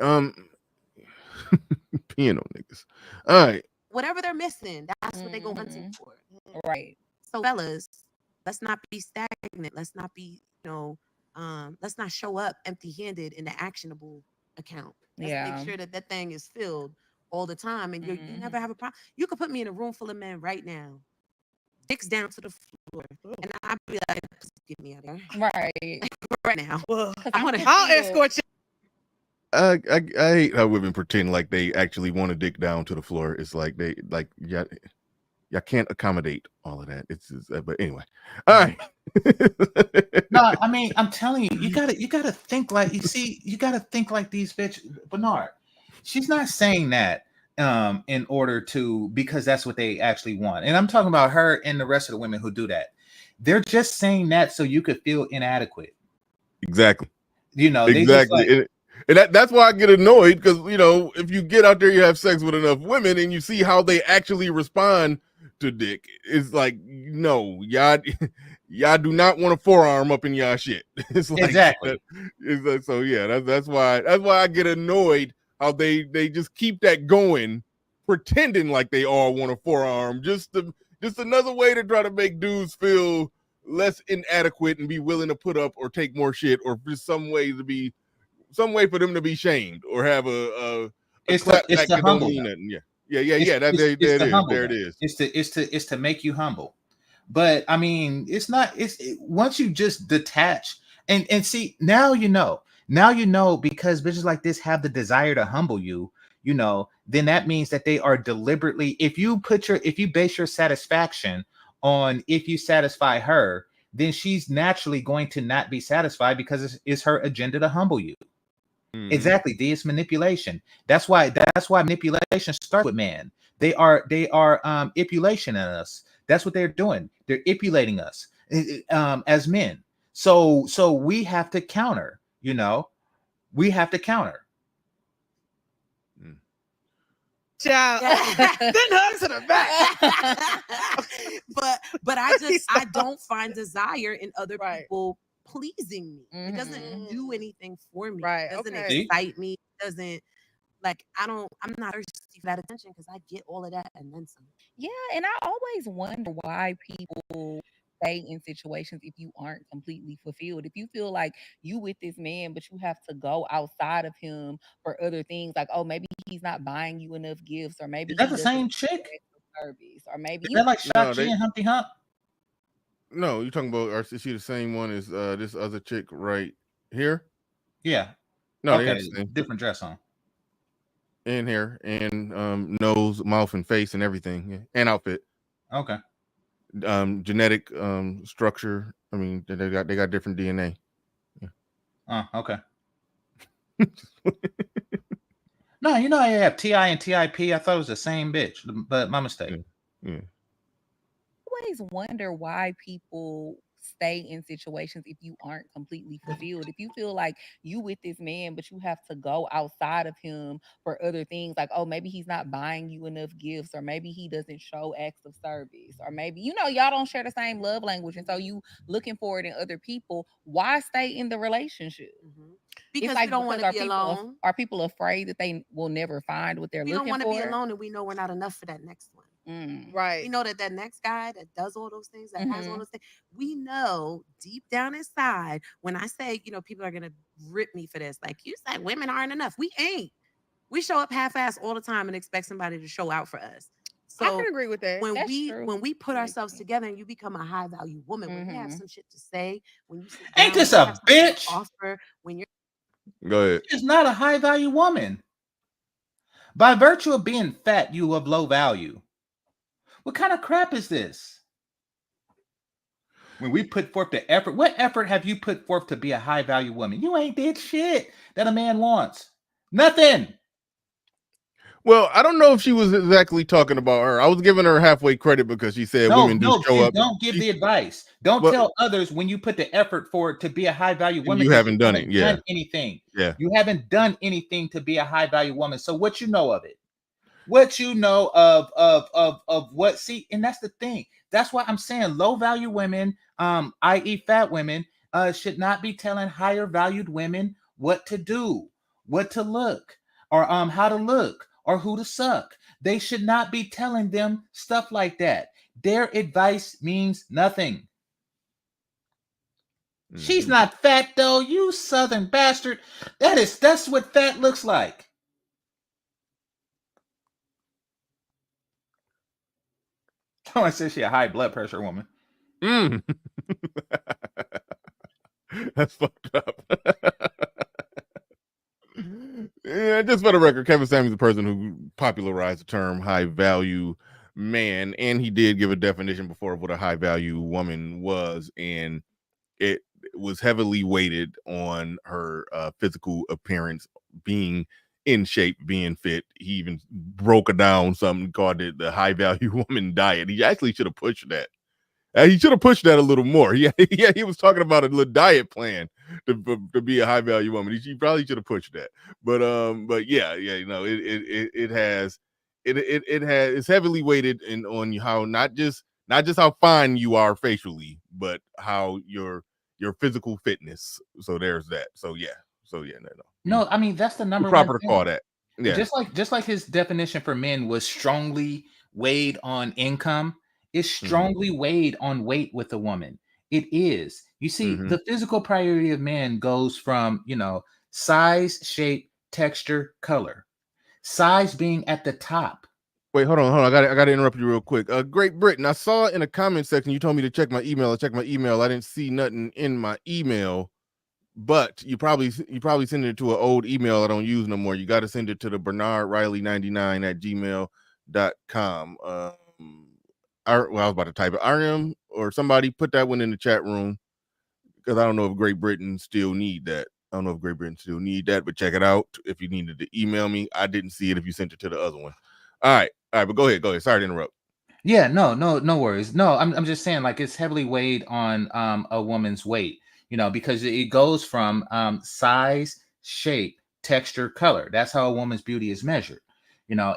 Peeing on niggas. All right. Whatever they're missing, that's what they go hunting for. Right. So fellas, let's not be stagnant. Let's not be, let's not show up empty-handed in the actionable account. Let's make sure that thing is filled all the time, and you never have a problem. You could put me in a room full of men right now, dicks down to the floor, and I'd be like, "Get me out of there!" Right, right now. I'll escort you. I hate how women pretend like they actually want a dick down to the floor. It's like y'all can't accommodate all of that. It's just, but anyway, all right. No, I mean, I'm telling you, you gotta think like you gotta think like these bitch Bernard. She's not saying that in order to, because that's what they actually want. And I'm talking about her and the rest of the women who do that. They're just saying that so you could feel inadequate. Exactly. Exactly. And that's why I get annoyed, because if you get out there, you have sex with enough women and you see how they actually respond to dick, it's like, no, y'all do not want a forearm up in y'all shit. It's like, exactly. It's like, so that's why I get annoyed how they just keep that going, pretending like they all want a forearm, just another way to try to make dudes feel less inadequate and be willing to put up or take more shit, or just some way for them to be shamed or have a it's clap the back that humble. don't mean nothing. There it is. It's to make you humble. But I mean, once you just detach and see, now you know, because bitches like this have the desire to humble you, then that means that they are deliberately, if you base your satisfaction on if you satisfy her, then she's naturally going to not be satisfied because it's her agenda to humble you. Exactly. D is manipulation. That's why manipulation starts with man. They are ipulation at us. That's what they're doing. They're ipulating us as men. So we have to counter, we have to counter. Child. Then hugs to the back. but I don't find desire in other people pleasing me. It doesn't do anything for me. Right. It doesn't Okay. excite me. It doesn't I'm not thirsty for that attention because I get all of that and then some. Yeah, and I always wonder why people stay in situations if you aren't completely fulfilled. If you feel like you with this man, but you have to go outside of him for other things, like, oh, maybe he's not buying you enough gifts, or maybe Is that he the doesn't same show chick? extra service, or maybe Is that like Shaq-Chi and Humpty Hump? No, you're talking about, is she the same one as this other chick right here? Yeah. No, they Okay. ain't the same. Different dress on. In hair and nose, mouth, and face and everything, yeah. And outfit. Okay. Genetic structure. I mean, they got different DNA. Yeah. Okay. No, I have TI and TIP. I thought it was the same bitch, but my mistake. Yeah. always wonder why people stay in situations if you aren't completely fulfilled. If you feel like you with this man, but you have to go outside of him for other things, like, oh, maybe he's not buying you enough gifts, or maybe he doesn't show acts of service, or maybe, y'all don't share the same love language. And so you looking for it in other people. Why stay in the relationship? Because we don't want to be alone. Are people afraid that they will never find what they're We looking for? don't want to be alone, and we know we're not enough for that next one. Right. We know that next guy that does all those things, that has all those things, we know deep down inside, when I say, people are going to rip me for this. Like, you said women aren't enough. We ain't. We show up half-assed all the time and expect somebody to show out for us. So I can agree with that. When we put ourselves together and you become a high value woman, when you have some shit to say, when you sit Ain't down, this when you a have something to bitch? offer, when you're Go ahead. She's not a high value woman. By virtue of being fat, you of low value. What kind of crap is this? When we put forth the effort, what effort have you put forth to be a high value woman? You ain't did shit that a man wants. Nothing. Well, I don't know if she was exactly talking about her. I was giving her halfway credit because she said women do show up. Don't give the advice. Don't tell others when you put the effort for it to be a high value woman. You haven't done it. Yeah. Done anything. Yeah. You haven't done anything to be a high value woman. So what you know of it? What you know of what? See, and that's the thing. That's why I'm saying low value women, i.e., fat women, should not be telling higher valued women what to do, what to look, or how to look, or who to suck. They should not be telling them stuff like that. Their advice means nothing. She's not fat though, you southern bastard. That's what fat looks like. I said she a high blood pressure woman. That's fucked up. Yeah, just for the record, Kevin Samuels is the person who popularized the term high value man, and he did give a definition before of what a high value woman was, and it was heavily weighted on her physical appearance, being in shape, being fit. He even broke it down, something called it the high value woman diet. He actually should have pushed that. He should have pushed that a little more. Yeah, he was talking about a little diet plan to be a high value woman. He probably should have pushed that. But yeah, it's heavily weighted on how not just how fine you are facially, but how your physical fitness. So there's that. So yeah. No, I mean that's the number one proper one to call that. Yeah. Just like his definition for men was strongly weighed on income. It's strongly weighed on weight with a woman. It is. You see, the physical priority of men goes from, size, shape, texture, color. Size being at the top. Wait, hold on. I got to interrupt you real quick. Great Britain, I saw in the comment section you told me to check my email. I checked my email. I didn't see nothing in my email, but you probably send it to an old email I don't use no more. You got to send it to the bernardriley99@gmail.com. I was about to type it. RM or somebody put that one in the chat room because I don't know if Great Britain still need that. I don't know if Great Britain still need that, but check it out. If you needed to email me, I didn't see it if you sent it to the other one. All right, but go ahead. Sorry to interrupt. Yeah, no worries. No, I'm just saying, like, it's heavily weighed on a woman's weight, because it goes from size, shape, texture, color. That's how a woman's beauty is measured,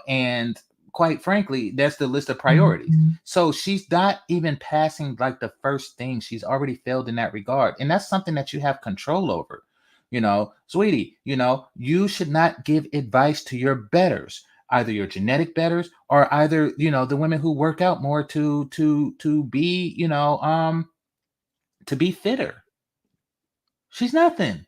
and quite frankly, that's the list of priorities. So she's not even passing like the first thing. She's already failed in that regard. And that's something that you have control over. Sweetie, you should not give advice to your betters, either your genetic betters or either, the women who work out more to be, to be fitter. She's nothing.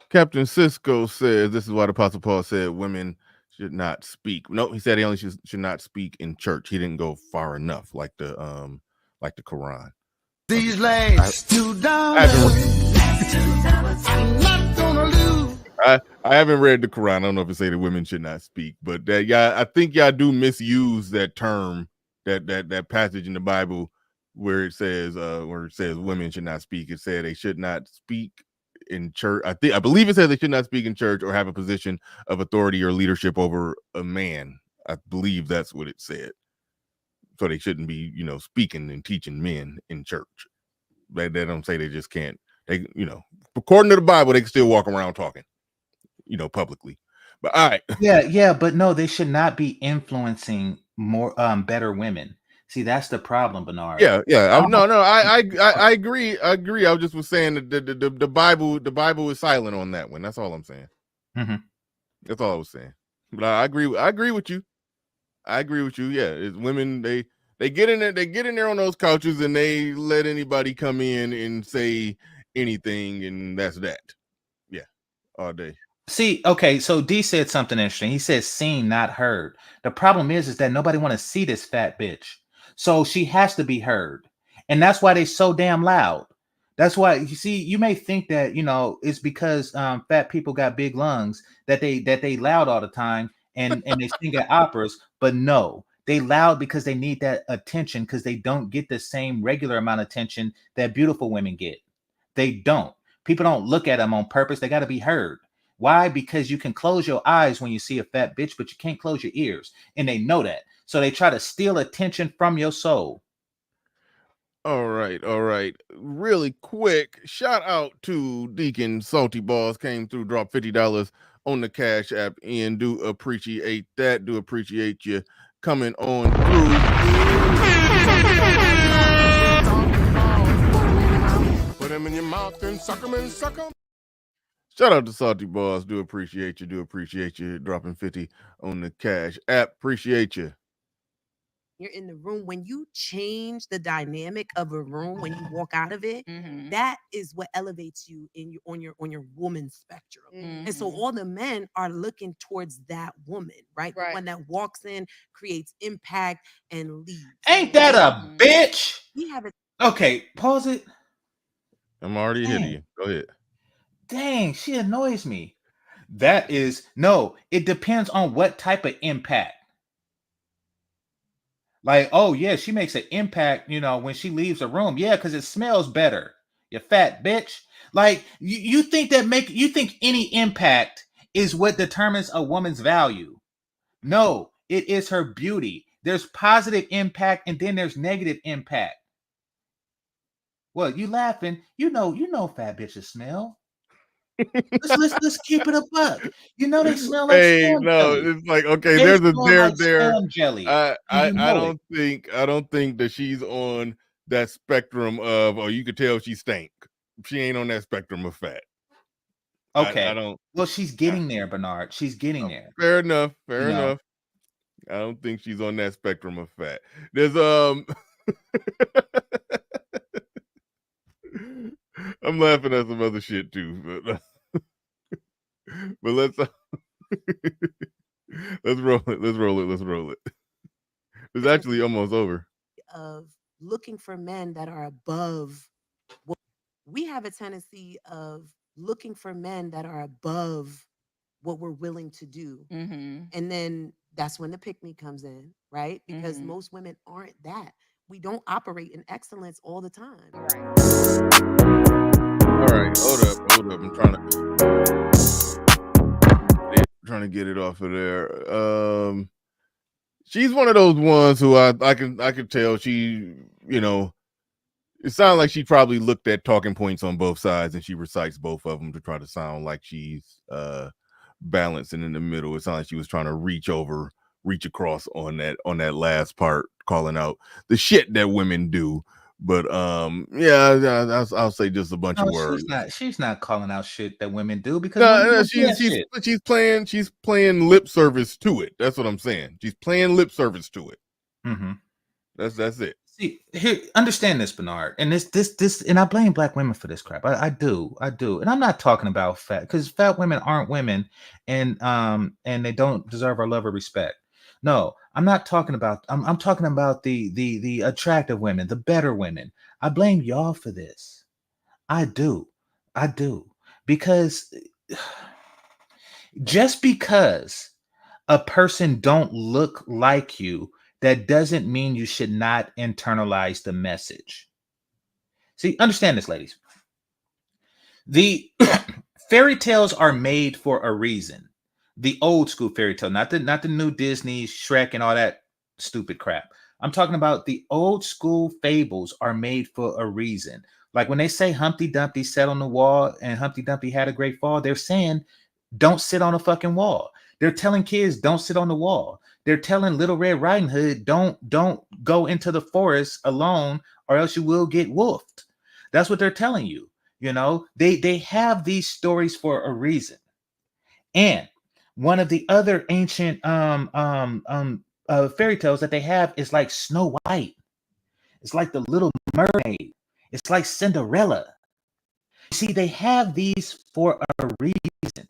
Captain Cisco says this is why the Apostle Paul said women should not speak. No, he said he only should not speak in church. He didn't go far enough, like the Quran. These last $2. I'm not gonna lose. I haven't read the Quran. I don't know if it say that women should not speak, but that I think y'all do misuse that term, that passage in the Bible where it says women should not speak. It said they should not speak in church. I believe it says they should not speak in church or have a position of authority or leadership over a man. I believe that's what it said. So they shouldn't be, speaking and teaching men in church. They don't say they just can't. They, according to the Bible, they can still walk around talking, publicly. But all right. Yeah, but no, they should not be influencing more better women. See, that's the problem, Bernard. Yeah. I agree. I was saying that the Bible is silent on that one. That's all I'm saying. Mm-hmm. That's all I was saying. But I agree with you. Yeah, it's women. They get in there. They get in there on those couches and they let anybody come in and say anything, and that's that. Yeah, all day. See, okay, so D said something interesting. He said seen, not heard. The problem is that nobody want to see this fat bitch. So she has to be heard. And that's why they're so damn loud. That's why, you see, you may think that, it's because fat people got big lungs that they loud all the time and they sing at operas, but no, they loud because they need that attention because they don't get the same regular amount of attention that beautiful women get. They don't. People don't look at them on purpose. They got to be heard. Why? Because you can close your eyes when you see a fat bitch, but you can't close your ears. And they know that. So they try to steal attention from your soul. All right. Really quick, shout out to Deacon Salty Balls. Came through, dropped $50 on the Cash App, and do appreciate that. Do appreciate you coming on through. Put them in your mouth and suck them and suck them. Shout out to Salty Balls. Do appreciate you dropping 50 on the Cash App. Appreciate you. You're in the room, when you change the dynamic of a room, when you walk out of it, that is what elevates you on your woman spectrum. And so all the men are looking towards that woman, right? The one that walks in, creates impact, and leads. Ain't that a bitch? We have it. Okay, pause it. I'm already hitting you. Go ahead. Dang, she annoys me. It depends on what type of impact. Like, oh yeah, she makes an impact, when she leaves a room. Yeah, because it smells better. You fat bitch. Like, you think any impact is what determines a woman's value. No, it is her beauty. There's positive impact and then there's negative impact. Well, you laughing, you know fat bitches smell. Let's keep it a buck. They smell like spam jelly. It's like, okay, They there's a smell there like there. spam jelly. I don't think that she's on that spectrum of, you could tell she stank. She ain't on that spectrum of fat. Okay. I don't. Well, she's getting there, Bernard. She's getting there. Fair enough. I don't think she's on that spectrum of fat. There's I'm laughing at some other shit too, but let's roll it. It's actually almost over. Of looking for men that are above. We have a tendency of looking for men that are above what we're willing to do. And then that's when the pick-me comes in, right? Because most women aren't that. We don't operate in excellence all the time. All right, hold up. Hold up, I'm trying to get it off of there. She's one of those ones who I can tell she, it sounds like she probably looked at talking points on both sides and she recites both of them to try to sound like she's balanced and in the middle. It sounds like she was trying to reach across on that last part, calling out the shit that women do. But yeah, I'll say just a bunch of words. She's not calling out shit that women do because she's playing lip service to it. That's what I'm saying. She's playing lip service to it. Mm-hmm. That's it. See, here, understand this, Bernard, and this, and I blame black women for this crap. I do, and I'm not talking about fat, because fat women aren't women, and they don't deserve our love or respect. No, I'm not talking about. I'm talking about the attractive women, the better women. I blame y'all for this. I do, because just because a person don't look like you, that doesn't mean you should not internalize the message. See, understand this, ladies. The fairy tales are made for a reason. The old school fairy tale, not the new Disney, Shrek, and all that stupid crap. I'm talking about the old school fables are made for a reason. Like when they say Humpty Dumpty sat on the wall and Humpty Dumpty had a great fall, they're saying don't sit on a fucking wall. They're telling kids don't sit on the wall. They're telling Little Red Riding Hood don't go into the forest alone or else you will get wolfed. That's what they're telling you. They have these stories for a reason. And one of the other ancient fairy tales that they have is like Snow White. It's like the Little Mermaid. It's like Cinderella. See, they have these for a reason.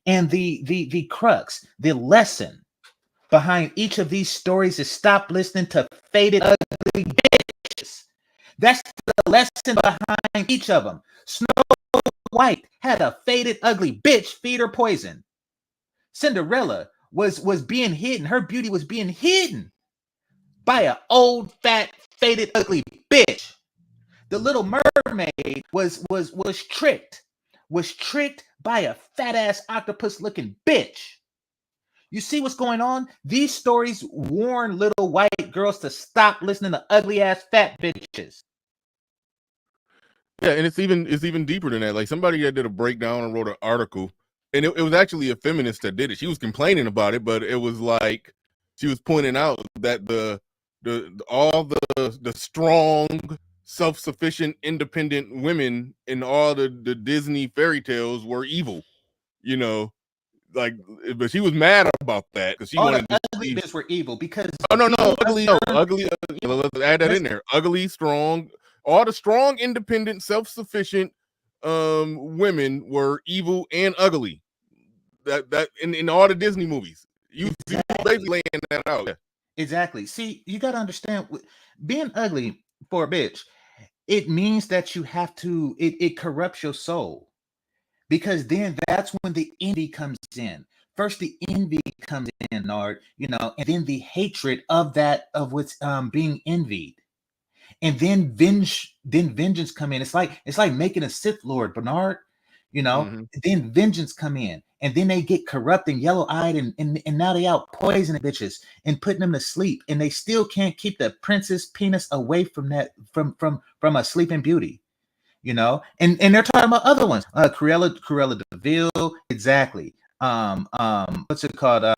And the crux, the lesson behind each of these stories is stop listening to faded, ugly bitches. That's the lesson behind each of them. Snow White had a faded, ugly bitch feed her poison. Cinderella was being hidden. Her beauty was being hidden by an old, fat, faded, ugly bitch. The Little Mermaid was tricked by a fat ass octopus looking bitch. You see what's going on? These stories warn little white girls to stop listening to ugly ass fat bitches. Yeah, and it's even deeper than that. Like somebody that did a breakdown and wrote an article, and it was actually a feminist that did it. She was complaining about it, but it was like she was pointing out that all the strong, self-sufficient, independent women in all the Disney fairy tales were evil. But she was mad about that because she wanted the ugly bitches were evil because ugly. Let's add that in there. Ugly, strong. All the strong, independent, self-sufficient women were evil and ugly. That in all the Disney movies, you basically laying that out. Yeah. Exactly. See, you got to understand, being ugly for a bitch, it means that you have to. It corrupts your soul, because then that's when the envy comes in. First, the envy comes in, Nard, and then the hatred of what's being envied. And then vengeance come in. It's like making a Sith Lord, Bernard. Then vengeance come in, and then they get corrupt and yellow-eyed, and now they out poisoning bitches and putting them to sleep, and they still can't keep the princess penis away from that from a Sleeping Beauty. And they're talking about other ones. Cruella de Vil, exactly. What's it called?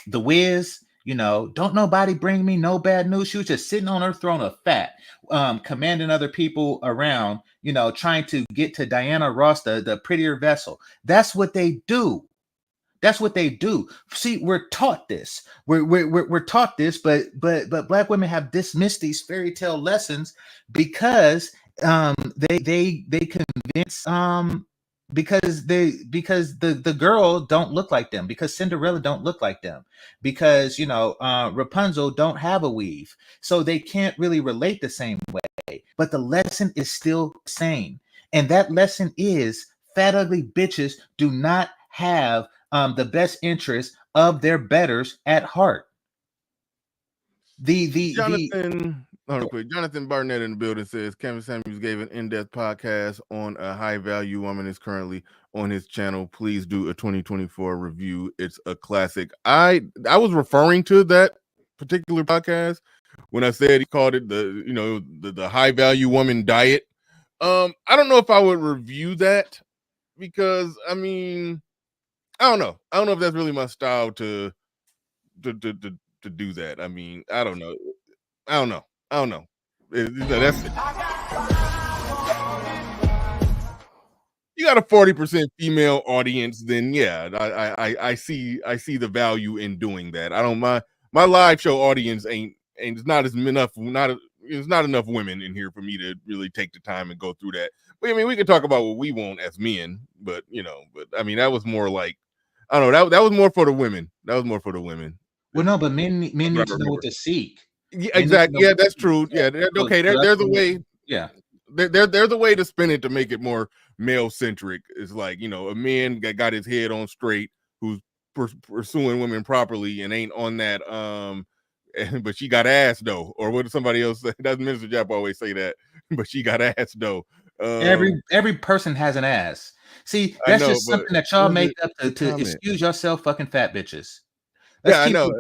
The Wiz. Don't nobody bring me no bad news. She was just sitting on her throne of fat, commanding other people around, trying to get to Diana Ross, the prettier vessel. That's what they do. See, we're taught this. We're taught this, but black women have dismissed these fairy tale lessons because they convince because the girl don't look like them, because Cinderella don't look like them, because Rapunzel don't have a weave, so they can't really relate the same way. But the lesson is still the same, and that lesson is fat ugly bitches do not have the best interest of their betters at heart. Jonathan, Hold on quick. Jonathan Barnett in the building says Kevin Samuels gave an in-depth podcast on a high-value woman is currently on his channel. Please do a 2024 review. It's a classic. I was referring to that particular podcast when I said he called it the high-value woman diet. I don't know if I would review that because I mean I don't know. I don't know if that's really my style to do that. I mean I don't know. That's you got a 40% female audience, then yeah, I see the value in doing that. I don't mind. My live show audience ain't it's not enough women in here for me to really take the time and go through that. But I mean, we can talk about what we want as men, but I mean, that was more like I don't know. That was more for the women. That was more for the women. Well, no, but men need to know what to seek. Yeah, exactly. Yeah, that's true. Yeah, okay. There's a way. Yeah, there's a way to spin it to make it more male centric. It's like a man got his head on straight, who's pursuing women properly and ain't on that. But she got ass though, or what did somebody else say? That's Minister Jap always say that. But she got ass though. Every person has an ass. See, that's just something that y'all make up to excuse yourself, fucking fat bitches. I know.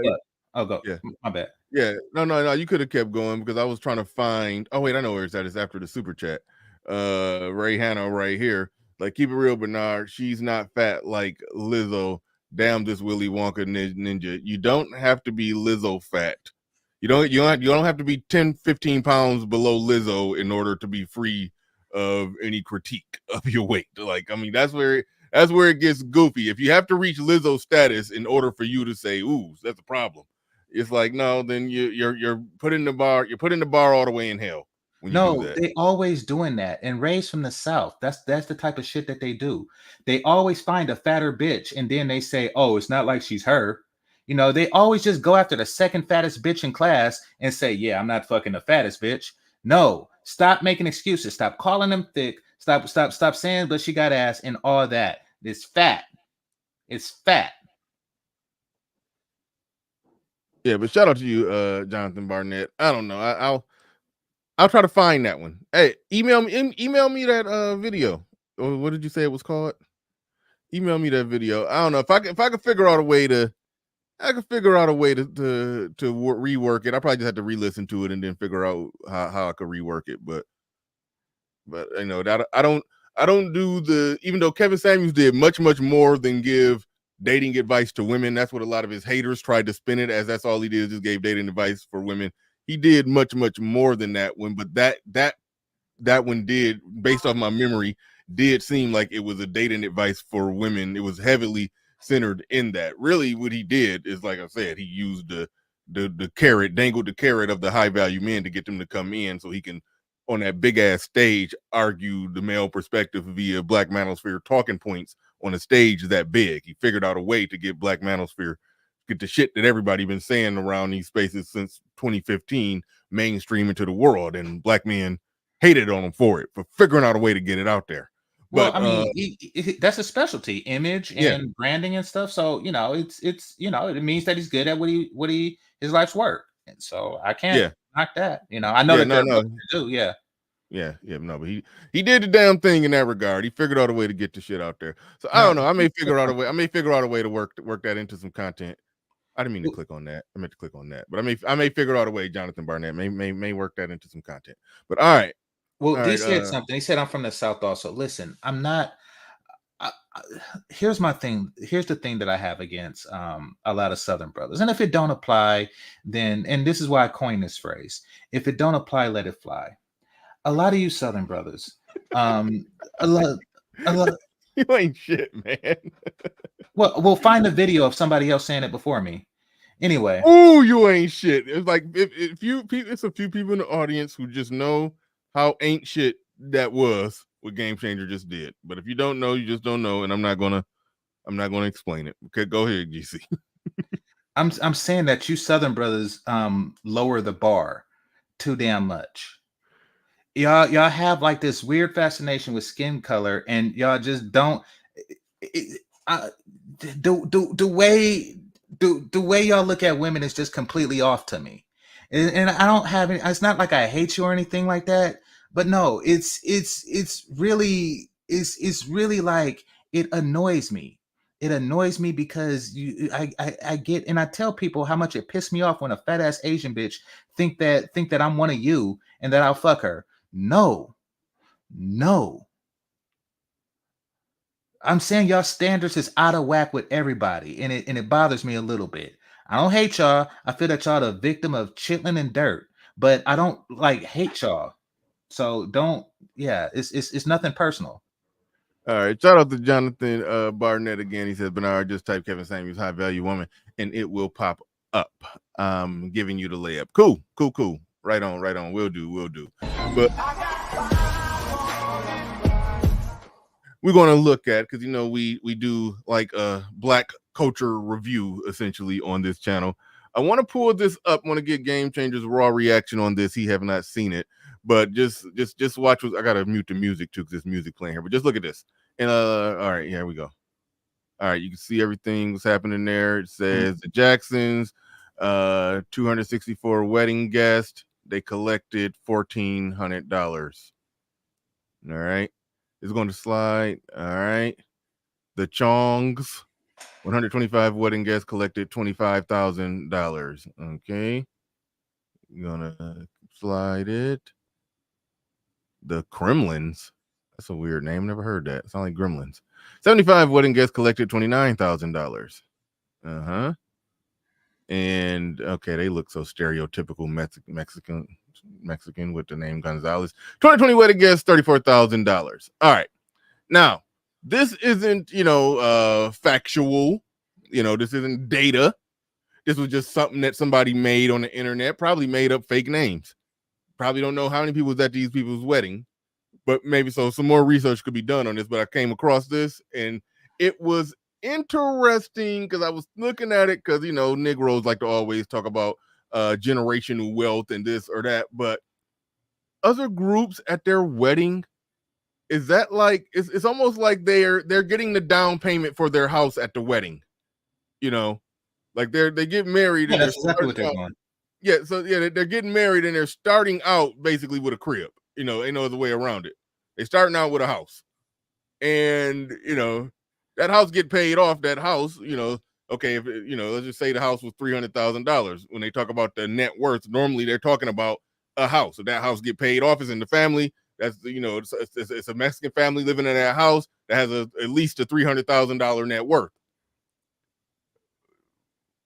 Oh, go. Yeah, my bad. Yeah, no. You could have kept going because I was trying to find. Oh wait, I know where it's at. It's after the super chat. Ray Hanna right here. Like, keep it real, Bernard. She's not fat like Lizzo. Damn this Willy Wonka ninja. You don't have to be Lizzo fat. You don't have to be 10, 15 pounds below Lizzo in order to be free of any critique of your weight. Like, I mean, that's where it gets goofy. If you have to reach Lizzo status in order for you to say, ooh, that's a problem. It's like, no, then you're putting the bar all the way in hell. No, they always doing that. And raised from the South, that's the type of shit that they do. They always find a fatter bitch and then they say, oh, it's not like she's her. They always just go after the second fattest bitch in class and say, yeah, I'm not fucking the fattest bitch. No, stop making excuses. Stop calling them thick. Stop saying, but she got ass and all that. It's fat. It's fat. Yeah, but shout out to you, Jonathan Barnett. I don't know. I'll try to find that one. Hey, email me that video. Or what did you say it was called? Email me that video. I don't know if I could figure out a way to. I could figure out a way to rework it. I probably just have to re-listen to it and then figure out how I could rework it. But that I don't do the. Even though Kevin Samuels did much more than give dating advice to women. That's what a lot of his haters tried to spin it as. That's all he did, just gave dating advice for women. He did much more than that one, but that one did, based off my memory, did seem like it was a dating advice for women. It was heavily centered in that. Really, what he did is, like I said, he used the carrot, dangled the carrot of the high value men to get them to come in, so he can, on that big ass stage, argue the male perspective via Black Manosphere talking points on a stage that big. He figured out a way to get Black Manosphere, get the shit that everybody been saying around these spaces since 2015 mainstream into the world, and black men hated on him for figuring out a way to get it out there. Well, I mean, that's a specialty, image and branding and stuff. So it's it means that he's good at what his life's work, and so I can't knock that. I know that do. But he did the damn thing in that regard. He figured out a way to get the shit out there. So I don't know. I may figure out a way to work that into some content. I didn't mean to click on that. I meant to click on that, but I may figure out a way. Jonathan Barnett may work that into some content. But all right. Well, he said something. He said, I'm from the South also. Listen, I'm not. Here's my thing. Here's the thing that I have against a lot of Southern brothers. And if it don't apply, then, and this is why I coined this phrase, if it don't apply, let it fly. A lot of you Southern brothers, a lot. You ain't shit, man. Well, we'll find a video of somebody else saying it before me. Anyway. Oh, you ain't shit. It's like if you, it's a few people in the audience who just know how ain't shit that was what Game Changer just did. But if you don't know, you just don't know, and I'm not gonna explain it. Okay, go ahead, GC. I'm saying that you Southern brothers lower the bar too damn much. Y'all have like this weird fascination with skin color, and y'all just don't. The way y'all look at women is just completely off to me. and I don't have any. It's not like I hate you or anything like that. But no, it's really like it annoys me. It annoys me because I get, and I tell people how much it pissed me off when a fat ass Asian bitch think that I'm one of you and that I'll fuck her. No. I'm saying y'all standards is out of whack with everybody, and it bothers me a little bit. I don't hate y'all. I feel that y'all the victim of chitlin and dirt, but I don't like hate y'all. So don't, yeah, it's nothing personal. All right, shout out to Jonathan Barnett again. He says, Bernard, just type Kevin Samuels high value woman and it will pop up. Giving you the layup. Cool. Right on. Will do. But we're going to look at, because we do like a black culture review essentially on this channel. I want to pull this up. Want to get Game Changers raw reaction on this. He have not seen it, but just watch. I gotta mute the music too, because there's music playing here. But just look at this. And all right, here we go. All right, you can see everything was happening there. It says the Jacksons, 264 wedding guests. They collected $1,400. All right, it's going to slide. All right, the Chongs, 125 wedding guests collected $25,000. Okay, you're gonna slide it. The Kremlins. That's a weird name. Never heard that. It sounds like Gremlins. 75 wedding guests collected $29,000. Uh-huh. And okay, they look so stereotypical Mexican with the name Gonzalez. 2020 wedding guests, $34,000. All right. Now, this isn't, factual. This isn't data. This was just something that somebody made on the internet, probably made up fake names. Probably don't know how many people was at these people's wedding. But maybe so some more research could be done on this. But I came across this and it was interesting because I was looking at it because, Negroes like to always talk about generational wealth and this or that. But other groups at their wedding, is that like it's almost like they're getting the down payment for their house at the wedding, like they get married. Yeah, and that's exactly what they're doing. Yeah, so yeah, they're getting married and they're starting out basically with a crib. Ain't no other way around it. They're starting out with a house, and that house get paid off. That house, okay, if let's just say the house was $300,000. When they talk about the net worth, normally they're talking about a house. If that house get paid off, is in the family. That's it's a Mexican family living in that house that has at least a $300,000 net worth.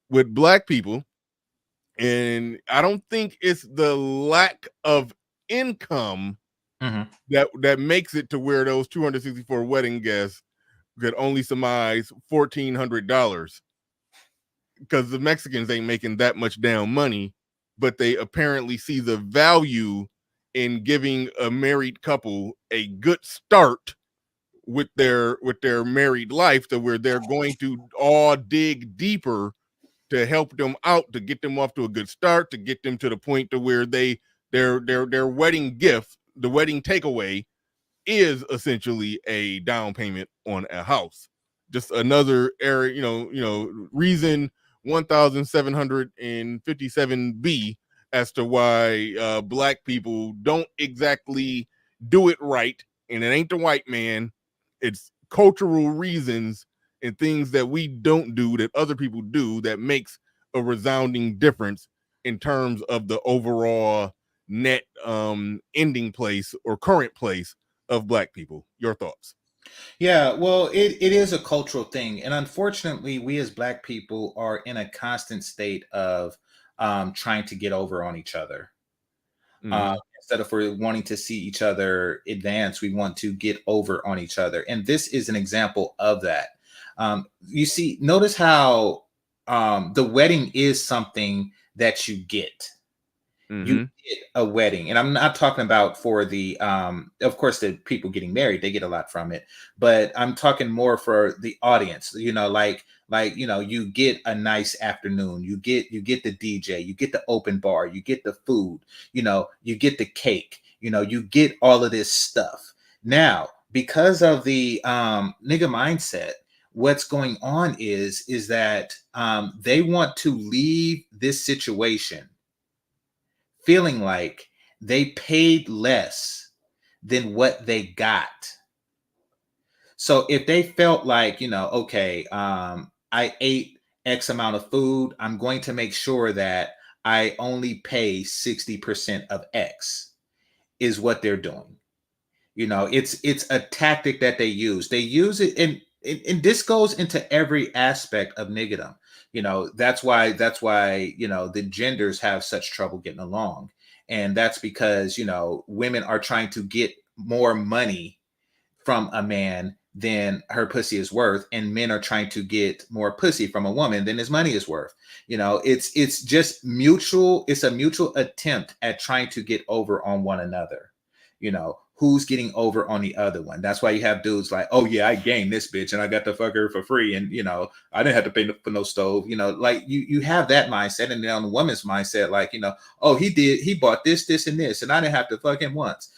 With black people, and I don't think it's the lack of income that makes it to where those 264 wedding guests could only surmise $1,400, because the Mexicans ain't making that much damn money, but they apparently see the value in giving a married couple a good start with their married life, to where they're going to all dig deeper to help them out, to get them off to a good start, to get them to the point to where their wedding gift, the wedding takeaway, is essentially a down payment on a house. Just another area, reason 1757B as to why black people don't exactly do it right. And it ain't the white man. It's cultural reasons and things that we don't do that other people do that makes a resounding difference in terms of the overall net ending place or current place of black people. Your thoughts? Yeah, well, it is a cultural thing. And unfortunately, we as black people are in a constant state of trying to get over on each other. Instead of we're wanting to see each other advance, we want to get over on each other. And this is an example of that. You see, notice how the wedding is something that you get. You get a wedding, and I'm not talking about for the of course the people getting married, they get a lot from it, but I'm talking more for the audience. You get a nice afternoon, you get the DJ, you get the open bar, you get the food, you get the cake, you get all of this stuff. Now, because of the nigga mindset, what's going on is that they want to leave this situation feeling like they paid less than what they got. So if they felt like, okay, I ate X amount of food, I'm going to make sure that I only pay 60% of X, is what they're doing. It's a tactic that they use. They use it, and this goes into every aspect of niggerdom. That's why the genders have such trouble getting along. And that's because, women are trying to get more money from a man than her pussy is worth, and men are trying to get more pussy from a woman than his money is worth. It's just mutual. It's a mutual attempt at trying to get over on one another. Who's getting over on the other one. That's why you have dudes like, oh yeah, I gained this bitch and I got to fuck her for free, and I didn't have to pay for no stove. Like you have that mindset, and then on the woman's mindset, like, oh, he bought this and this, and I didn't have to fuck him once.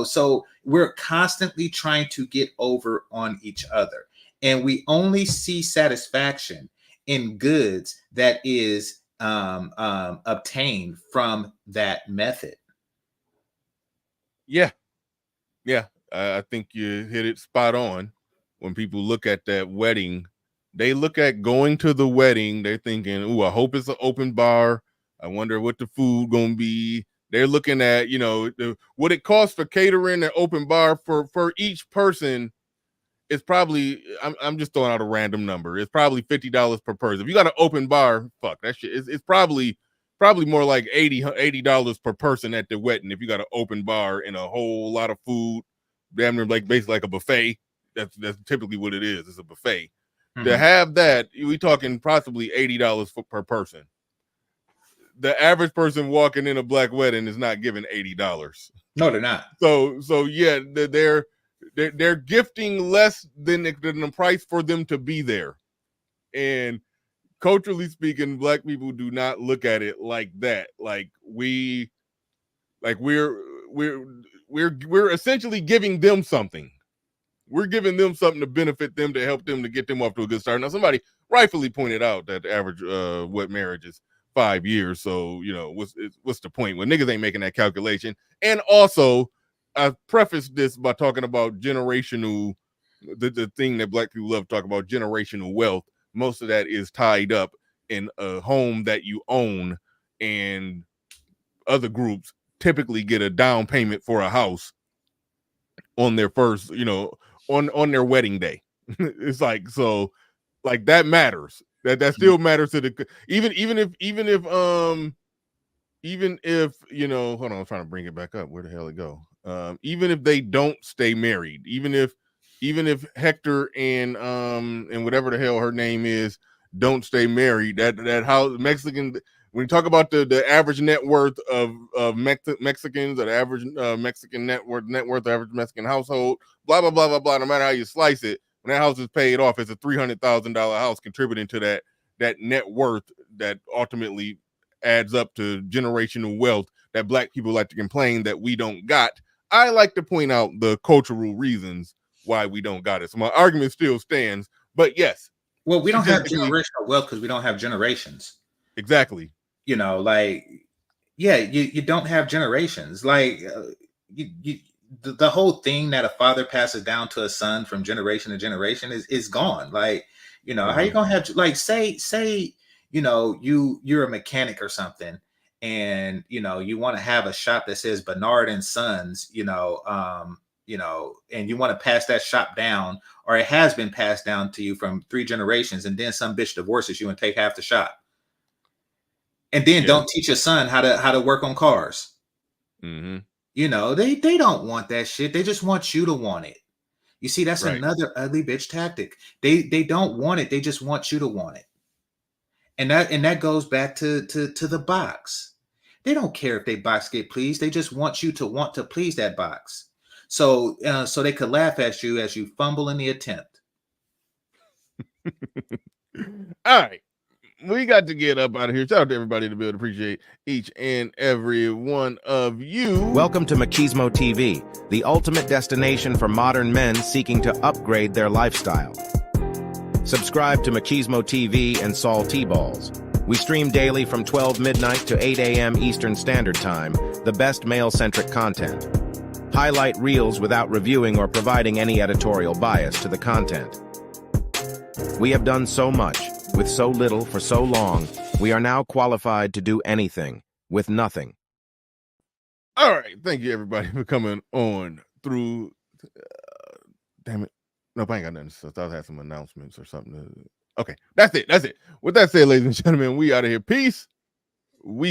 So we're constantly trying to get over on each other, and we only see satisfaction in goods that is obtained from that method. Yeah, I think you hit it spot on. When people look at that wedding, they look at going to the wedding, they're thinking, ooh, I hope it's an open bar. I wonder what the food gonna be. They're looking at, what it costs for catering and open bar for each person is probably, I'm just throwing out a random number. It's probably $50 per person. If you got an open bar, fuck that shit. It's probably more like $80 per person at the wedding if you got an open bar and a whole lot of food, damn near like basically like a buffet. That's typically what it is. It's a buffet. Mm-hmm. To have that, we talking possibly $80 per person. The average person walking in a black wedding is not giving $80. No, they're not. So yeah, they're gifting less than the price for them to be there, and culturally speaking, black people do not look at it like that. We're essentially giving them something. We're giving them something to benefit them, to help them, to get them off to a good start. Now, somebody rightfully pointed out that the average wet marriage is 5 years. So, what's the point when niggas ain't making that calculation? And also, I prefaced this by talking about generational, the thing that black people love to talk about, generational wealth. Most of that is tied up in a home that you own, and other groups typically get a down payment for a house on their first, on their wedding day. It's like, so like that matters. That still matters to the, even if hold on, I'm trying to bring it back up. Where the hell it go? Even if they don't stay married, even if Hector and whatever the hell her name is don't stay married, that house Mexican, when you talk about the average net worth of Mexicans, or the average Mexican net worth average Mexican household, blah blah blah blah blah. No matter how you slice it, when that house is paid off, it's a $300,000 house contributing to that net worth that ultimately adds up to generational wealth that black people like to complain that we don't got. I like to point out the cultural reasons why we don't got it. So my argument still stands, but yes. Well, we don't have generational wealth because we don't have generations. Exactly. You don't have generations. The whole thing that a father passes down to a son from generation to generation is gone. How you gonna have, say you're a mechanic or something, and you want to have a shop that says Bernard and Sons, and you want to pass that shop down, or it has been passed down to you from 3 generations, and then some bitch divorces you and take half the shop, and then don't teach your son how to work on cars. Mm-hmm. They don't want that shit. They just want you to want it. You see, that's right. Another ugly bitch tactic. They don't want it. They just want you to want it. And that goes back to the box. They don't care if they box get pleased. They just want you to want to please that box. So they could laugh at you as you fumble in the attempt. All right. We got to get up out of here. Shout out to everybody in the building. Appreciate each and every one of you. Welcome to Machismo TV, the ultimate destination for modern men seeking to upgrade their lifestyle. Subscribe to Machismo TV and Saul T-Balls. We stream daily from 12 midnight to 8 a.m. Eastern Standard Time, the best male-centric content. Highlight reels without reviewing or providing any editorial bias to the content. We have done so much, with so little for so long, we are now qualified to do anything, with nothing. All right. Thank you, everybody, for coming on through. Damn it. Nope, I ain't got nothing. So I thought I had some announcements or something. Okay, that's it. With that said, ladies and gentlemen, we out of here. Peace. We